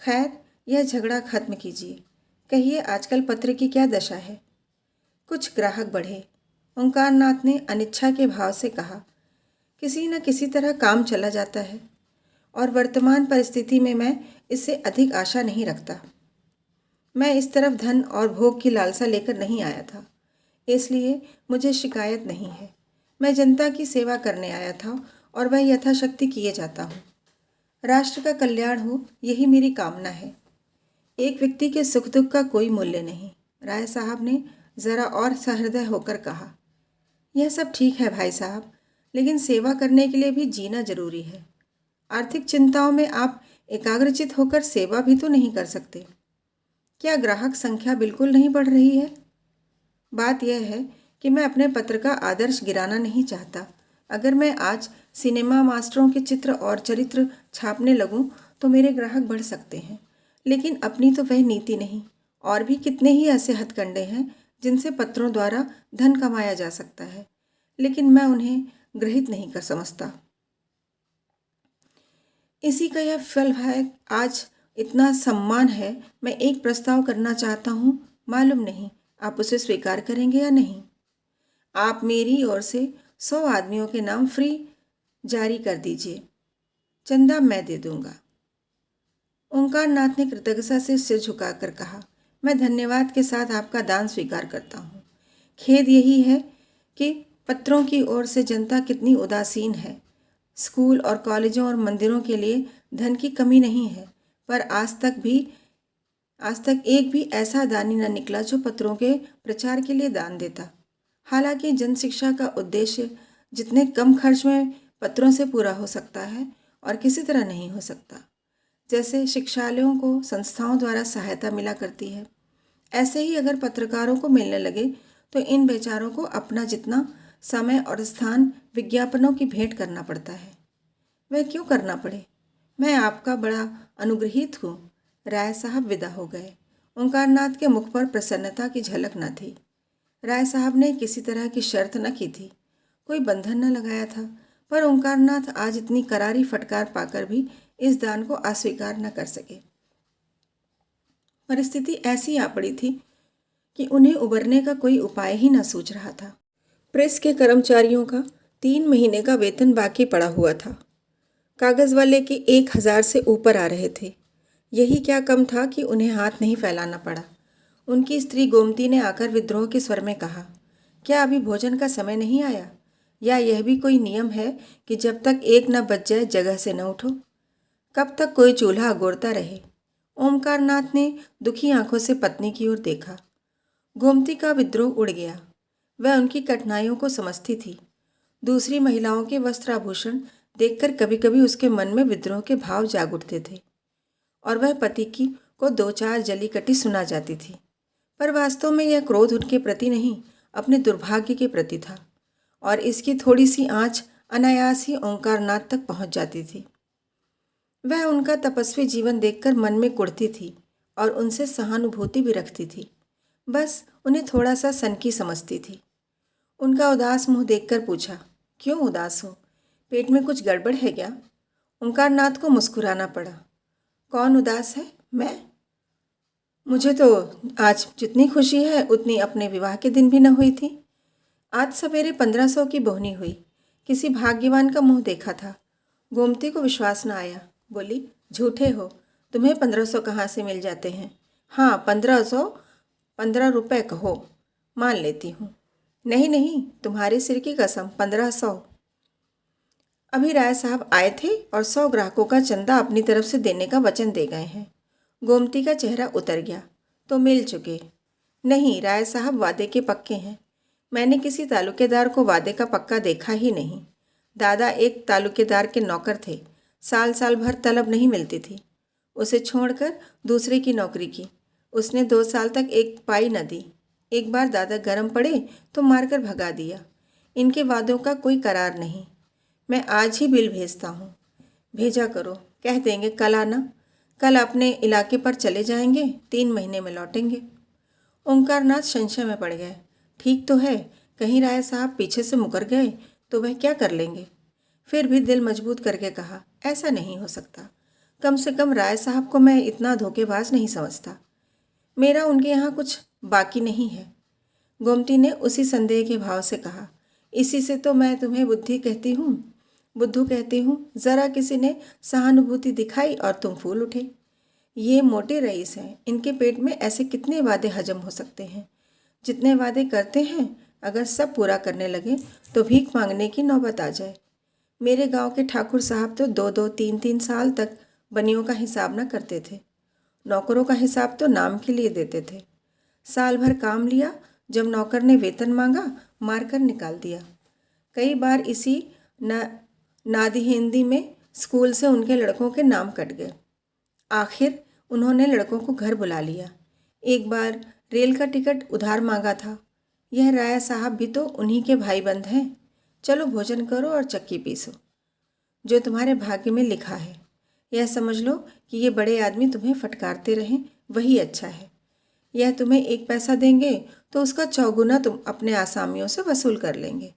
Speaker 1: खैर, यह झगड़ा खत्म कीजिए। कहिए आजकल पत्र की क्या दशा है? कुछ ग्राहक बढ़े। ओंकार नाथ ने अनिच्छा के भाव से कहा, किसी न किसी तरह काम चला जाता है और वर्तमान परिस्थिति में मैं इससे अधिक आशा नहीं रखता। मैं इस तरफ धन और भोग की लालसा लेकर नहीं आया था, इसलिए मुझे शिकायत नहीं है। मैं जनता की सेवा करने आया था और वह यथाशक्ति किए जाता हूँ। राष्ट्र का कल्याण हो, यही मेरी कामना है। एक व्यक्ति के सुख दुख का कोई मूल्य नहीं। राय साहब ने ज़रा और सहृदय होकर कहा, यह सब ठीक है भाई साहब, लेकिन सेवा करने के लिए भी जीना जरूरी है। आर्थिक चिंताओं में आप एकाग्रचित होकर सेवा भी तो नहीं कर सकते। क्या ग्राहक संख्या बिल्कुल नहीं बढ़ रही है? बात यह है कि मैं अपने पत्र का आदर्श गिराना नहीं चाहता। अगर मैं आज सिनेमा मास्टरों के चित्र और चरित्र छापने लगूं तो मेरे ग्राहक बढ़ सकते हैं, लेकिन अपनी तो वह नीति नहीं। और भी कितने ही ऐसे हथकंडे हैं जिनसे पत्रों द्वारा धन कमाया जा सकता है, लेकिन मैं उन्हें ग्रहित नहीं कर समझता। इसी का यह फल है, आज इतना सम्मान है। मैं एक प्रस्ताव करना चाहता हूँ, मालूम नहीं आप उसे स्वीकार करेंगे या नहीं। आप मेरी ओर से 100 आदमियों के नाम फ्री जारी कर दीजिए, चंदा मैं दे दूंगा। ओंकारनाथ ने कृतज्ञता से सिर झुकाकर कहा, मैं धन्यवाद के साथ आपका दान स्वीकार करता हूँ। खेद यही है कि पत्रों की ओर से जनता कितनी उदासीन है। स्कूल और कॉलेजों और मंदिरों के लिए धन की कमी नहीं है, पर आज तक एक भी ऐसा दानी न निकला जो पत्रों के प्रचार के लिए दान देता। हालांकि जनशिक्षा का उद्देश्य जितने कम खर्च में पत्रों से पूरा हो सकता है और किसी तरह नहीं हो सकता। जैसे शिक्षालयों को संस्थाओं द्वारा सहायता मिला करती है, ऐसे ही अगर पत्रकारों को मिलने लगे तो इन बेचारों को अपना जितना समय और स्थान विज्ञापनों की भेंट करना पड़ता है। वह क्यों करना पड़े? मैं आपका बड़ा अनुग्रहित हूँ। राय साहब विदा हो गए। ओंकारनाथ के मुख पर प्रसन्नता की झलक न थी। राय साहब ने किसी तरह की शर्त न की थी, कोई बंधन न लगाया था, पर ओंकारनाथ आज इतनी करारी फटकार पाकर भी इस दान को अस्वीकार न कर सके। परिस्थिति ऐसी आ पड़ी थी कि उन्हें उबरने का कोई उपाय ही न सूझ रहा था। प्रेस के कर्मचारियों का 3 महीने का वेतन बाकी पड़ा हुआ था। कागज वाले के 1000 से ऊपर आ रहे थे। यही क्या कम था कि उन्हें हाथ नहीं फैलाना पड़ा। उनकी स्त्री गोमती ने आकर विद्रोह के स्वर में कहा, क्या अभी भोजन का समय नहीं आया? या यह भी कोई नियम है कि जब तक 1 न बज जाए जगह से न उठो? कब तक कोई चूल्हा अगोरता रहे? ओमकारनाथ ने दुखी आंखों से पत्नी की ओर देखा। गोमती का विद्रोह उड़ गया। वह उनकी कठिनाइयों को समझती थी। दूसरी महिलाओं के वस्त्राभूषण देखकर कभी कभी उसके मन में विद्रोह के भाव जाग उठते थे और वह पति की को 2-4 जली कटी सुना जाती थी, पर वास्तव में यह क्रोध उनके प्रति नहीं, अपने दुर्भाग्य के प्रति था और इसकी थोड़ी सी आंच अनायास ही ओंकारनाथ तक पहुंच जाती थी। वह उनका तपस्वी जीवन देखकर मन में कुढ़ती थी और उनसे सहानुभूति भी रखती थी, बस उन्हें थोड़ा सा सनकी समझती थी। उनका उदास मुंह देखकर पूछा, क्यों उदास हो? पेट में कुछ गड़बड़ है क्या? ओंकारनाथ को मुस्कुराना पड़ा। कौन उदास है? मैं? मुझे तो आज जितनी खुशी है उतनी अपने विवाह के दिन भी न हुई थी। आज सवेरे 1500 की बोहनी हुई। किसी भाग्यवान का मुंह देखा था। गोमती को विश्वास न आया, बोली, झूठे हो, तुम्हें 1500 कहाँ से मिल जाते हैं? हाँ, 1500, 15 रुपये कहो, मान लेती हूँ। नहीं नहीं, तुम्हारे सिर की कसम, 1500। अभी राय साहब आए थे और 100 ग्राहकों का चंदा अपनी तरफ से देने का वचन दे गए हैं। गोमती का चेहरा उतर गया। तो मिल चुके? नहीं, राय साहब वादे के पक्के हैं। मैंने किसी तालुकेदार को वादे का पक्का देखा ही नहीं। दादा एक तालुकेदार के नौकर थे। साल साल भर तलब नहीं मिलती थी। उसे छोड़कर दूसरे की नौकरी की। उसने 2 साल तक एक पाई न दी। एक बार दादा गरम पड़े तो मारकर भगा दिया। इनके वादों का कोई करार नहीं। मैं आज ही बिल भेजता हूँ। भेजा करो, कह देंगे कल आना। कल अपने इलाके पर चले जाएंगे, 3 महीने में लौटेंगे। ओंकारनाथ संशय में पड़ गए। ठीक तो है, कहीं राय साहब पीछे से मुकर गए तो वह क्या कर लेंगे? फिर भी दिल मजबूत करके कहा, ऐसा नहीं हो सकता। कम से कम राय साहब को मैं इतना धोखेबाज नहीं समझता। मेरा उनके यहाँ कुछ बाकी नहीं है। गोमती ने उसी संदेह के भाव से कहा, इसी से तो मैं तुम्हें बुद्धू कहती हूँ। ज़रा किसी ने सहानुभूति दिखाई और तुम फूल उठे। ये मोटे रईस हैं, इनके पेट में ऐसे कितने वादे हजम हो सकते हैं? जितने वादे करते हैं, अगर सब पूरा करने लगे तो भीख मांगने की नौबत आ जाए। मेरे गांव के ठाकुर साहब तो 2-2, 3-3 साल तक बनियों का हिसाब न करते थे। नौकरों का हिसाब तो नाम के लिए देते थे। साल भर काम लिया, जब नौकर ने वेतन मांगा, मारकर निकाल दिया। कई बार इसी नादी हिंदी में स्कूल से उनके लड़कों के नाम कट गए। आखिर उन्होंने लड़कों को घर बुला लिया। एक बार रेल का टिकट उधार मांगा था। यह राय साहब भी तो उन्हीं के भाई बंद हैं। चलो भोजन करो और चक्की पीसो। जो तुम्हारे भाग्य में लिखा है, यह समझ लो कि ये बड़े आदमी तुम्हें फटकारते रहें, वही अच्छा है। यह तुम्हें 1 पैसा देंगे तो उसका 4 गुना तुम अपने आसामियों से वसूल कर लेंगे।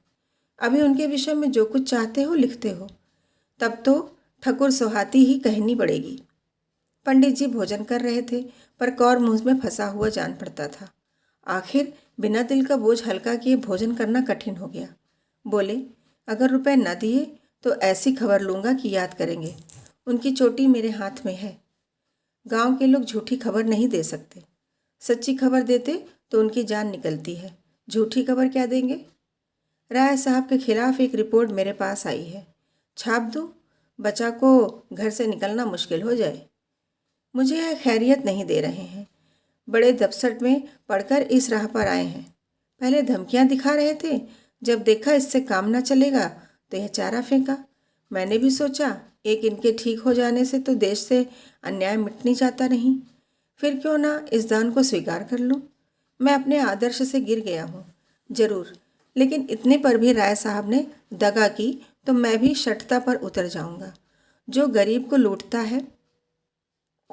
Speaker 1: अभी उनके विषय में जो कुछ चाहते हो लिखते हो। तब तो ठकुर सुहाती ही कहनी पड़ेगी। पंडित जी भोजन कर रहे थे, पर कौर मुंह में फंसा हुआ जान पड़ता था। आखिर बिना दिल का बोझ हल्का किए भोजन करना कठिन हो गया। बोले, अगर रुपए न दिए तो ऐसी खबर लूँगा कि याद करेंगे। उनकी चोटी मेरे हाथ में है। गांव के लोग झूठी खबर नहीं दे सकते। सच्ची खबर देते तो उनकी जान निकलती है, झूठी खबर क्या देंगे। राय साहब के खिलाफ एक रिपोर्ट मेरे पास आई है, छाप दूँ? बच्चा को घर से निकलना मुश्किल हो जाए। मुझे यह खैरियत नहीं दे रहे हैं। बड़े दबसट में पढ़कर इस राह पर आए हैं। पहले धमकियां दिखा रहे थे, जब देखा इससे काम ना चलेगा तो यह चारा फेंका। मैंने भी सोचा एक इनके ठीक हो जाने से तो देश से अन्याय मिट नहीं जाता नहीं, फिर क्यों ना इस दान को स्वीकार कर लूं। मैं अपने आदर्श से गिर गया हूँ जरूर, लेकिन इतने पर भी राय साहब ने दगा की तो मैं भी शठता पर उतर जाऊंगा। जो गरीब को लूटता है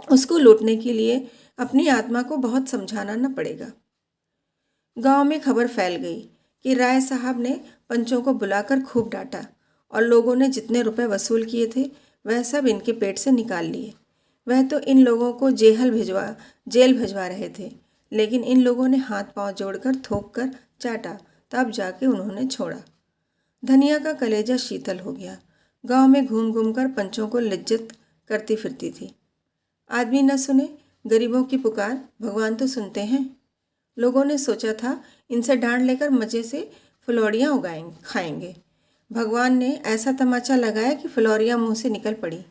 Speaker 1: उसको लूटने के लिए अपनी आत्मा को बहुत समझाना न पड़ेगा। गांव में खबर फैल गई कि राय साहब ने पंचों को बुलाकर खूब डांटा और लोगों ने जितने रुपए वसूल किए थे वह सब इनके पेट से निकाल लिए। वह तो इन लोगों को जेल भिजवा रहे थे, लेकिन इन लोगों ने हाथ पांव जोड़कर थोक कर चाटा, तब जाके उन्होंने छोड़ा। धनिया का कलेजा शीतल हो गया। गांव में घूम घूम कर पंचों को लिज्जत करती फिरती थी। आदमी न सुने, गरीबों की पुकार भगवान तो सुनते हैं। लोगों ने सोचा था इनसे डांड लेकर मजे से फुलौड़ियाँ खाएंगे। भगवान ने ऐसा तमाचा लगाया कि फुलौरियाँ मुंह से निकल पड़ी।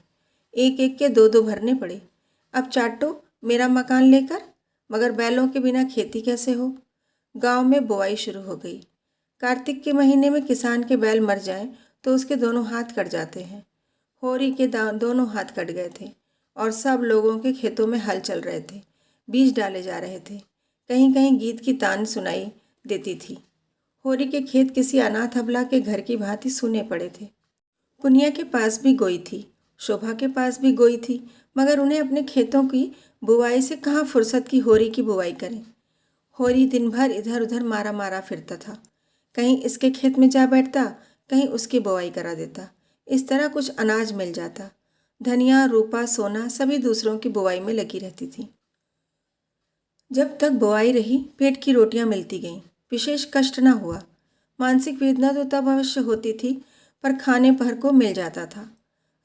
Speaker 1: एक एक के दो दो भरने पड़े। अब चाटो मेरा मकान लेकर, मगर बैलों के बिना खेती कैसे हो। गांव में बुआई शुरू हो गई। कार्तिक के महीने में किसान के बैल मर जाएं तो उसके दोनों हाथ कट जाते हैं। होरी के दोनों हाथ कट गए थे और सब लोगों के खेतों में हल चल रहे थे, बीज डाले जा रहे थे। कहीं कहीं गीत की तान सुनाई देती थी। होरी के खेत किसी अनाथ अबला के घर की भांति सूने पड़े थे। पुनिया के पास भी गोई थी, शोभा के पास भी गोई थी, मगर उन्हें अपने खेतों की बुवाई से कहाँ फुर्सत की होरी की बुवाई करें। होरी दिन भर इधर उधर मारा मारा फिरता था। कहीं इसके खेत में जा बैठता, कहीं उसकी बुवाई करा देता। इस तरह कुछ अनाज मिल जाता। धनिया, रूपा, सोना सभी दूसरों की बुवाई में लगी रहती थी। जब तक बुआई रही पेट की रोटियां मिलती गईं, विशेष कष्ट न हुआ। मानसिक वेदना तो तब अवश्य होती थी, पर खाने भर को मिल जाता था।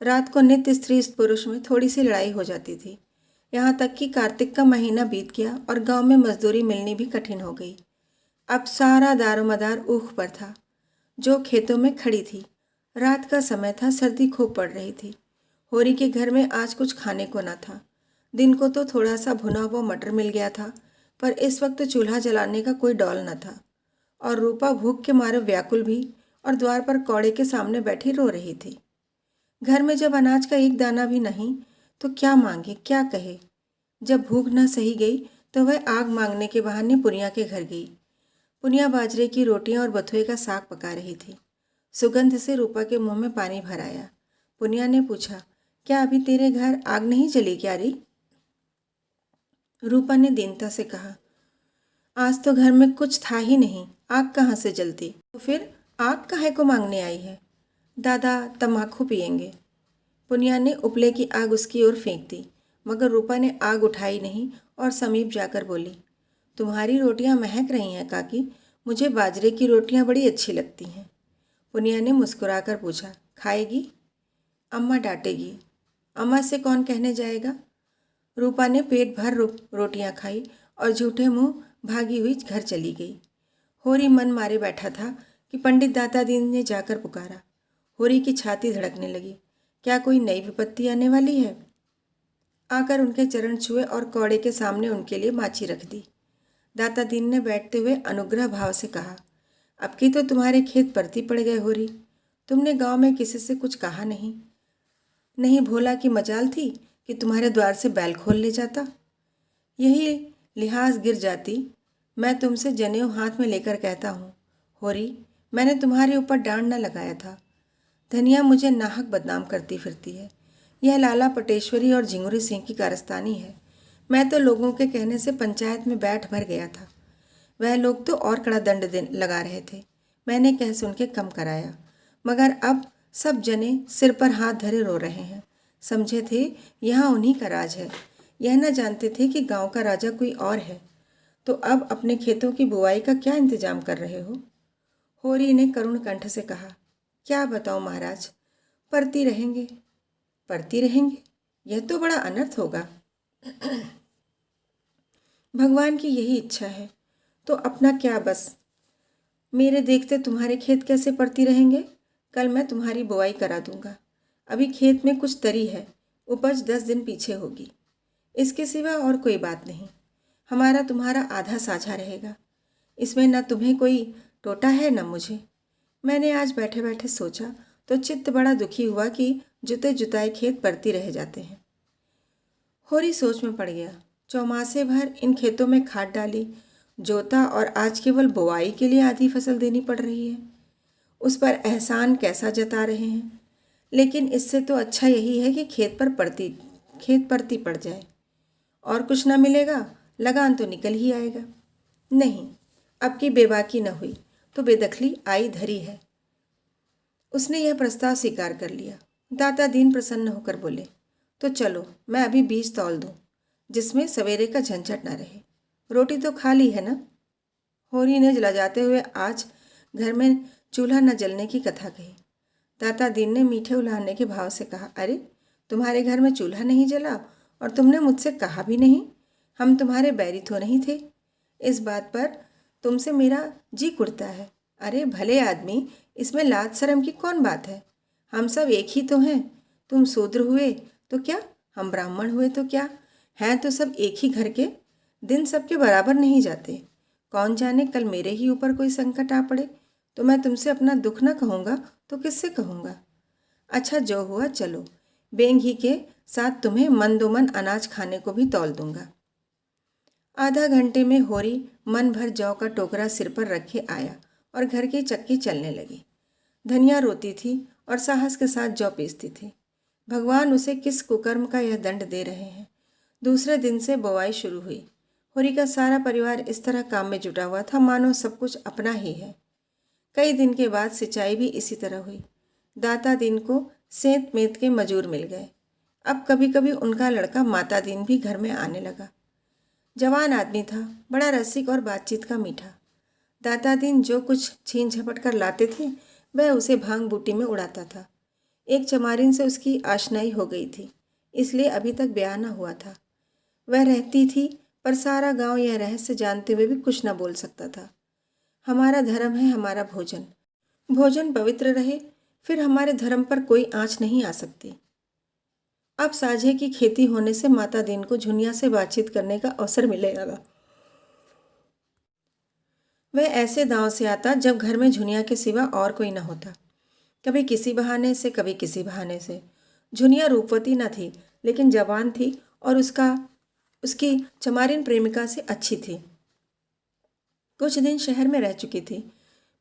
Speaker 1: रात को नित्य स्त्री पुरुष में थोड़ी सी लड़ाई हो जाती थी। यहाँ तक कि कार्तिक का महीना बीत गया और गांव में मजदूरी मिलनी भी कठिन हो गई। अब सारा दारोमदार ऊख पर था। जो खेतों में खड़ी थी। रात का समय था, सर्दी खूब पड़ रही थी। होरी के घर में आज कुछ खाने को न था। दिन को तो थोड़ा सा भुना हुआ मटर मिल गया था, पर इस वक्त चूल्हा जलाने का कोई डौल न था। और रूपा भूख के मारे व्याकुल भी और द्वार पर कौड़े के सामने बैठी रो रही थी। घर में जब अनाज का एक दाना भी नहीं तो क्या मांगे, क्या कहे। जब भूख न सही गई तो वह आग मांगने के बहाने पुनिया के घर गई। पुनिया बाजरे की रोटियां और बथुए का साग पका रही थी। सुगंध से रूपा के मुंह में पानी भर आया। पुनिया ने पूछा, क्या अभी तेरे घर आग नहीं जली क्या री? रूपा ने दीनता से कहा, आज तो घर में कुछ था ही नहीं, आग कहाँ से जलती। तो फिर आग काहे को मांगने आई है? दादा तम्बाकू पिएंगे। पुनिया ने उपले की आग उसकी ओर फेंक दी, मगर रूपा ने आग उठाई नहीं और समीप जाकर बोली, तुम्हारी रोटियां महक रही हैं काकी, मुझे बाजरे की रोटियां बड़ी अच्छी लगती हैं। पुनिया ने मुस्कुराकर पूछा, खाएगी? अम्मा डांटेगी। अम्मा से कौन कहने जाएगा? रूपा ने पेट भर रोटियां खाई और झूठे मुंह भागी हुई घर चली गई। होरी मन मारे बैठा था कि पंडित दाता दीन ने जाकर पुकारा। होरी की छाती धड़कने लगी। क्या कोई नई विपत्ति आने वाली है? आकर उनके चरण छुए और कौड़े के सामने उनके लिए माची रख दी। दाता दीन ने बैठते हुए अनुग्रह भाव से कहा, अब की तो तुम्हारे खेत परती पड़ गए होरी। तुमने गांव में किसी से कुछ कहा नहीं भोला की मजाल थी कि तुम्हारे द्वार से बैल खोल ले जाता। यही लिहाज गिर जाती। मैं तुमसे जनेऊ हाथ में लेकर कहता हूँ, होरी, मैंने तुम्हारे ऊपर डांड न लगाया था। धनिया मुझे नाहक बदनाम करती फिरती है। यह लाला पटेश्वरी और झिंगुरी सिंह की कारस्तानी है। मैं तो लोगों के कहने से पंचायत में बैठ भर गया था। वह लोग तो और कड़ा दंड लगा रहे थे। मैंने कह सुन के कम कराया, मगर अब सब जने सिर पर हाथ धरे रो रहे हैं। समझे थे यहाँ उन्हीं का राज है। यह न जानते थे कि गांव का राजा कोई और है। तो अब अपने खेतों की बुवाई का क्या इंतजाम कर रहे हो? होरी ने करुण कंठ से कहा। क्या बताऊं महाराज, पढ़ती रहेंगे। पढ़ती रहेंगे? यह तो बड़ा अनर्थ होगा। भगवान की यही इच्छा है तो अपना क्या बस। मेरे देखते तुम्हारे खेत कैसे पड़ती रहेंगे? कल मैं तुम्हारी बुआई करा दूंगा। अभी खेत में कुछ तरी है, उपज 10 दिन पीछे होगी। इसके सिवा और कोई बात नहीं। हमारा तुम्हारा आधा साझा रहेगा। इसमें न तुम्हें कोई टोटा है न मुझे। मैंने आज बैठे बैठे सोचा तो चित्त बड़ा दुखी हुआ कि जुते जुताए खेत पड़ती रह जाते हैं। होरी सोच में पड़ गया। चौमासे भर इन खेतों में खाद डाली, जोता और आज केवल बुआई के लिए आधी फसल देनी पड़ रही है। उस पर एहसान कैसा जता रहे हैं। लेकिन इससे तो अच्छा यही है कि खेत परती पड़ जाए और कुछ ना मिलेगा, लगान तो निकल ही आएगा। नहीं, अब की बेबाकी न हुई तो बेदखली आई धरी है। उसने यह प्रस्ताव स्वीकार कर लिया। दाता दीन प्रसन्न होकर बोले, तो चलो मैं अभी बीज तौल दूं, जिसमें सवेरे का झंझट न रहे। रोटी तो खा ली है ना? होरी ने लजाते हुए आज घर में चूल्हा न जलने की कथा कही। दाता दीन ने मीठे उलाहने के भाव से कहा, अरे तुम्हारे घर में चूल्हा नहीं जला और तुमने मुझसे कहा भी नहीं। हम तुम्हारे बैरी तो नहीं थे। इस बात पर तुमसे मेरा जी कुड़ता है। अरे भले आदमी, इसमें लाज शर्म की कौन बात है? हम सब एक ही तो हैं। तुम शूद्र हुए तो क्या, हम ब्राह्मण हुए तो क्या, हैं तो सब एक ही घर के। दिन सबके बराबर नहीं जाते। कौन जाने कल मेरे ही ऊपर कोई संकट आ पड़े तो मैं तुमसे अपना दुख न कहूँगा तो किससे कहूँगा? अच्छा जो हुआ चलो, बेंग ही के साथ तुम्हें मंदोमन अनाज खाने को भी तौल दूंगा। आधा घंटे में होरी मन भर जौ का टोकरा सिर पर रखे आया और घर की चक्की चलने लगी। धनिया रोती थी और साहस के साथ जौ पीसती थी। भगवान उसे किस कुकर्म का यह दंड दे रहे हैं। दूसरे दिन से बुवाई शुरू हुई। होरी का सारा परिवार इस तरह काम में जुटा हुआ था मानो सब कुछ अपना ही है। कई दिन के बाद सिंचाई भी इसी तरह हुई। दाता दीन को सेंत मेत के मजूर मिल गए। अब कभी कभी उनका लड़का माता दीन भी घर में आने लगा। जवान आदमी था, बड़ा रसिक और बातचीत का मीठा। दाता दीन जो कुछ छीन झपट कर लाते थे वह उसे भांग बूटी में उड़ाता था। एक चमारिन से उसकी आशनाई हो गई थी, इसलिए अभी तक ब्याह न हुआ था। वह रहती थी पर सारा गांव यह रहस्य जानते हुए भी कुछ न बोल सकता था। हमारा धर्म है हमारा भोजन, भोजन पवित्र रहे फिर हमारे धर्म पर कोई आँच नहीं आ सकती। अब साझे की खेती होने से माता दीन को झुनिया से बातचीत करने का अवसर मिलेगा। वह ऐसे दांव से आता जब घर में झुनिया के सिवा और कोई न होता। कभी किसी बहाने से, कभी किसी बहाने से। झुनिया रूपवती न थी लेकिन जवान थी और उसकी चमारिन प्रेमिका से अच्छी थी। कुछ दिन शहर में रह चुकी थी।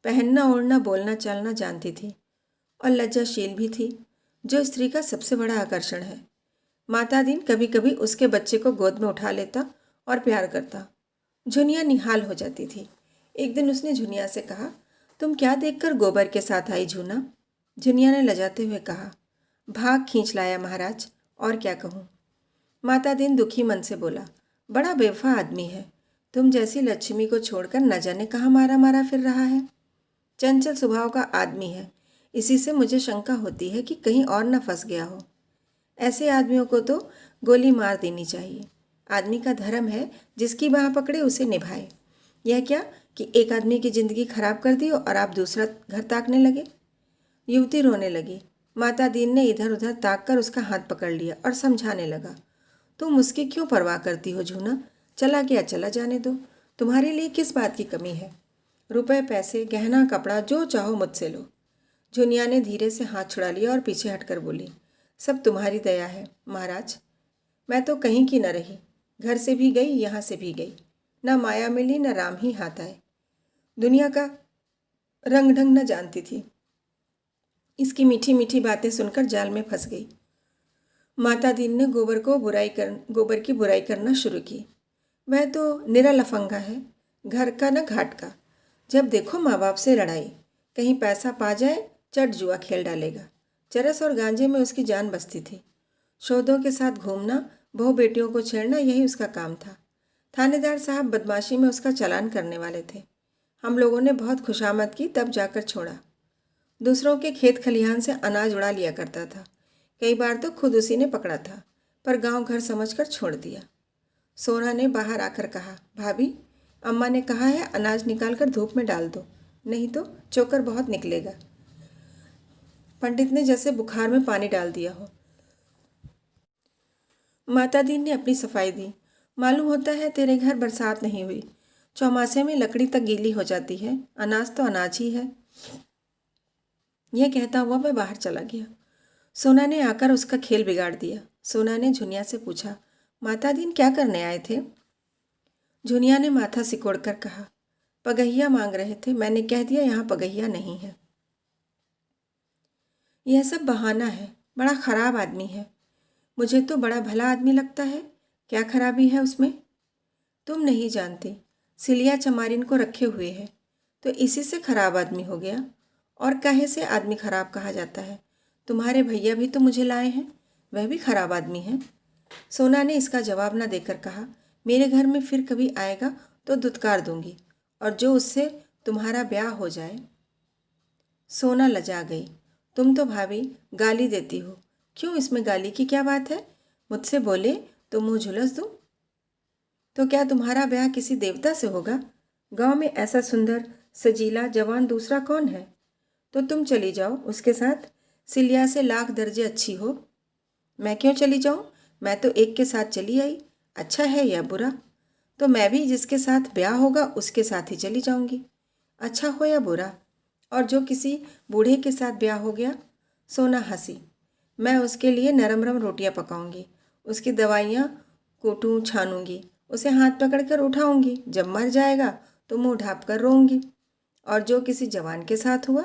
Speaker 1: पहनना ओढ़ना बोलना चालना जानती थी और लज्जाशील भी थी, जो स्त्री का सबसे बड़ा आकर्षण है। माता दीन कभी कभी उसके बच्चे को गोद में उठा लेता और प्यार करता। झुनिया निहाल हो जाती थी। एक दिन उसने झुनिया से कहा, तुम क्या देखकर गोबर के साथ आई झूना? झुनिया ने लजाते हुए कहा, भाग खींच लाया महाराज, और क्या कहूँ। माता दीन दुखी मन से बोला, बड़ा बेवफा आदमी है। तुम जैसी लक्ष्मी को छोड़कर न जाने कहाँ मारा मारा फिर रहा है। चंचल स्वभाव का आदमी है, इसी से मुझे शंका होती है कि कहीं और न फंस गया हो। ऐसे आदमियों को तो गोली मार देनी चाहिए। आदमी का धर्म है जिसकी बाह पकड़े उसे निभाए। यह क्या कि एक आदमी की जिंदगी खराब कर दी और आप दूसरा घर ताकने लगे। युवती रोने लगी। माता दीन ने इधर उधर ताक कर उसका हाथ पकड़ लिया और समझाने लगा, तुम उसकी क्यों परवाह करती हो झूना? चला गया चला जाने दो। तुम्हारे लिए किस बात की कमी है? रुपए पैसे गहना कपड़ा जो चाहो मुझसे लो। झुनिया ने धीरे से हाथ छुड़ा लिया और पीछे हटकर बोली, सब तुम्हारी दया है महाराज। मैं तो कहीं की न रही, घर से भी गई यहाँ से भी गई, न माया मिली न राम ही हाथ आए। दुनिया का रंग ढंग न जानती थी। इसकी मीठी मीठी बातें सुनकर जाल में फंस गई। माता दीन ने गोबर की बुराई करना शुरू की। वह तो निरा लफंगा है, घर का न घाट का। जब देखो माँ बाप से लड़ाई, कहीं पैसा पा जाए चट जुआ खेल डालेगा। चरस और गांजे में उसकी जान बसती थी। शोधों के साथ घूमना, बहू बेटियों को छेड़ना, यही उसका काम था। थानेदार साहब बदमाशी में उसका चालान करने वाले थे। हम लोगों ने बहुत खुशामद की, तब जाकर छोड़ा। दूसरों के खेत खलिहान से अनाज उड़ा लिया करता था। कई बार तो खुद उसी ने पकड़ा था, पर गांव घर समझकर छोड़ दिया। सोना ने बाहर आकर कहा, भाभी, अम्मा ने कहा है अनाज निकालकर धूप में डाल दो, नहीं तो चोकर बहुत निकलेगा। पंडित ने जैसे बुखार में पानी डाल दिया हो। माता दीन ने अपनी सफाई दी। मालूम होता है तेरे घर बरसात नहीं हुई। चौमासे में लकड़ी तक गीली हो जाती है, अनाज तो अनाज ही है। यह कहता हुआ मैं बाहर चला गया। सोना ने आकर उसका खेल बिगाड़ दिया। सोना ने झुनिया से पूछा, माता दीन क्या करने आए थे? झुनिया ने माथा सिकोड़कर कहा, पगहिया मांग रहे थे। मैंने कह दिया यहाँ पगहिया नहीं है। यह सब बहाना है, बड़ा खराब आदमी है। मुझे तो बड़ा भला आदमी लगता है। क्या खराबी है उसमें? तुम नहीं जानती, सिलिया चमारिन को रखे हुए है, तो इसी से खराब आदमी हो गया। और काहे से आदमी खराब कहा जाता है? तुम्हारे भैया भी तो मुझे लाए हैं, वह भी खराब आदमी है। सोना ने इसका जवाब न देकर कहा, मेरे घर में फिर कभी आएगा तो दुत्कार दूंगी, और जो उससे तुम्हारा ब्याह हो जाए। सोना लजा गई। तुम तो भाभी गाली देती हो। क्यों, इसमें गाली की क्या बात है? मुझसे बोले तो मुंह झुलस दूं? तो क्या तुम्हारा ब्याह किसी देवता से होगा? गांव में ऐसा सुंदर सजीला जवान दूसरा कौन है? तो तुम चली जाओ उसके साथ, सिलिया से लाख दर्जे अच्छी हो। मैं क्यों चली जाऊं? मैं तो एक के साथ चली आई। अच्छा है या बुरा? तो मैं भी जिसके साथ ब्याह होगा उसके साथ ही चली जाऊंगी, अच्छा हो या बुरा। और जो किसी बूढ़े के साथ ब्याह हो गया? सोना हंसी। मैं उसके लिए नरम नरम रोटियां पकाऊंगी, उसकी दवाइयाँ कूटूँ छानूंगी, उसे हाथ पकड़कर उठाऊंगी। जब मर जाएगा तो मुंह ढाँप कर रोऊंगी। और जो किसी जवान के साथ हुआ,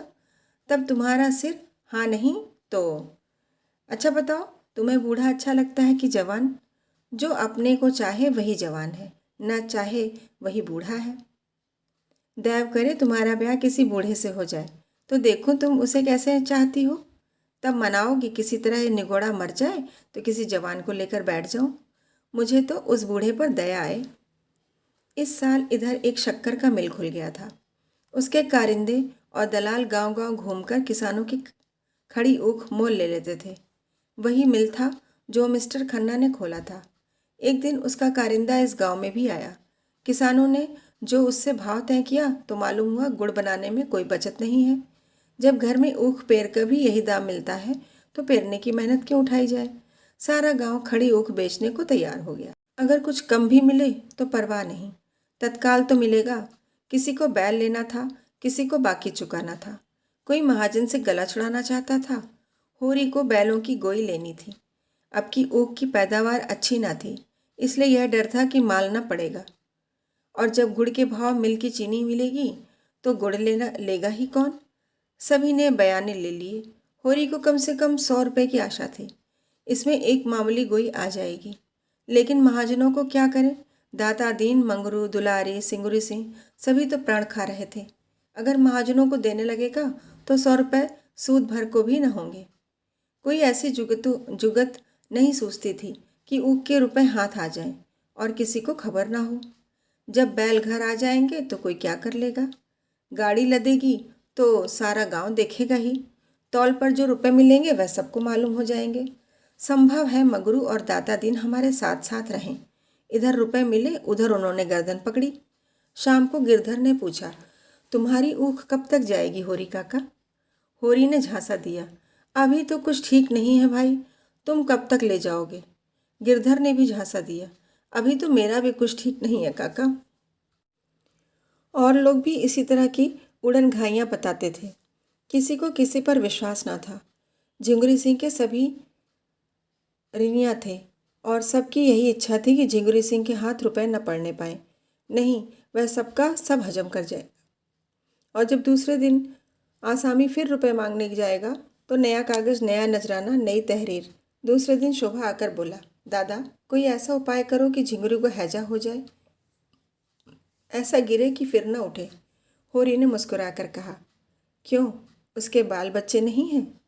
Speaker 1: तब तुम्हारा सिर हाँ नहीं तो। अच्छा बताओ, तुम्हें बूढ़ा अच्छा लगता है कि जवान? जो अपने को चाहे वही जवान है, न चाहे वही बूढ़ा है। दैव करे तुम्हारा ब्याह किसी बूढ़े से हो जाए, तो देखो तुम उसे कैसे चाहती हो। तब मनाओ कि किसी तरह ये निगोड़ा मर जाए तो किसी जवान को लेकर बैठ जाऊं। मुझे तो उस बूढ़े पर दया आए। इस साल इधर एक शक्कर का मिल खुल गया था। उसके कारिंदे और दलाल गांव-गांव घूमकर किसानों की खड़ी ऊख मोल ले लेते थे। वही मिल था जो मिस्टर खन्ना ने खोला था। एक दिन उसका कारिंदा इस गांव में भी आया। किसानों ने जो उससे भाव तय किया तो मालूम हुआ गुड़ बनाने में कोई बचत नहीं है। जब घर में ऊख पेर कर भी यही दाम मिलता है तो पेरने की मेहनत क्यों उठाई जाए। सारा गांव खड़ी ऊख बेचने को तैयार हो गया। अगर कुछ कम भी मिले तो परवाह नहीं, तत्काल तो मिलेगा। किसी को बैल लेना था, किसी को बाकी चुकाना था, कोई महाजन से गला छुड़ाना चाहता था, होरी को बैलों की गोई लेनी थी। अब की ऊख की पैदावार अच्छी ना थी, इसलिए यह डर था कि माल न पड़ेगा। और जब गुड़ के भाव मिल की चीनी मिलेगी तो गुड़ लेना लेगा ही कौन। सभी ने बयाने ले लिए। होरी को कम से कम 100 रुपये की आशा थी। इसमें एक मामूली गोई आ जाएगी। लेकिन महाजनों को क्या करें? दाता दीन, मंगरू, दुलारी, सिंगुरी सिंह सभी तो प्राण खा रहे थे। अगर महाजनों को देने लगेगा तो 100 रुपये सूद भर को भी न होंगे। कोई ऐसी जुगत नहीं सूझती थी कि ऊख के रुपए हाथ आ जाएं और किसी को खबर ना हो। जब बैल घर आ जाएंगे तो कोई क्या कर लेगा। गाड़ी लदेगी तो सारा गांव देखेगा ही। तौल पर जो रुपए मिलेंगे वह सबको मालूम हो जाएंगे। संभव है मगरू और दाता दीन हमारे साथ साथ रहें। इधर रुपए मिले, उधर उन्होंने गर्दन पकड़ी। शाम को गिरधर ने पूछा, तुम्हारी ऊख कब तक जाएगी होरी काका? होरी ने झांसा दिया, अभी तो कुछ ठीक नहीं है भाई, तुम कब तक ले जाओगे? गिरधर ने भी झांसा दिया, अभी तो मेरा भी कुछ ठीक नहीं है काका। और लोग भी इसी तरह की उड़न घाइयाँ बताते थे। किसी को किसी पर विश्वास ना था। झिंगुरी सिंह के सभी ऋणिया थे और सबकी यही इच्छा थी कि झिंगुरी सिंह के हाथ रुपए न पड़ने पाए, नहीं वह सबका सब हजम कर जाए। और जब दूसरे दिन आसामी फिर रुपए मांगने जाएगा तो नया कागज, नया नजराना, नई तहरीर। दूसरे दिन शोभा आकर बोला, दादा कोई ऐसा उपाय करो कि झिंगुरी को हैजा हो जाए, ऐसा गिरे कि फिर न उठे। होरी ने मुस्कुराकर कहा, क्यों, उसके बाल बच्चे नहीं हैं?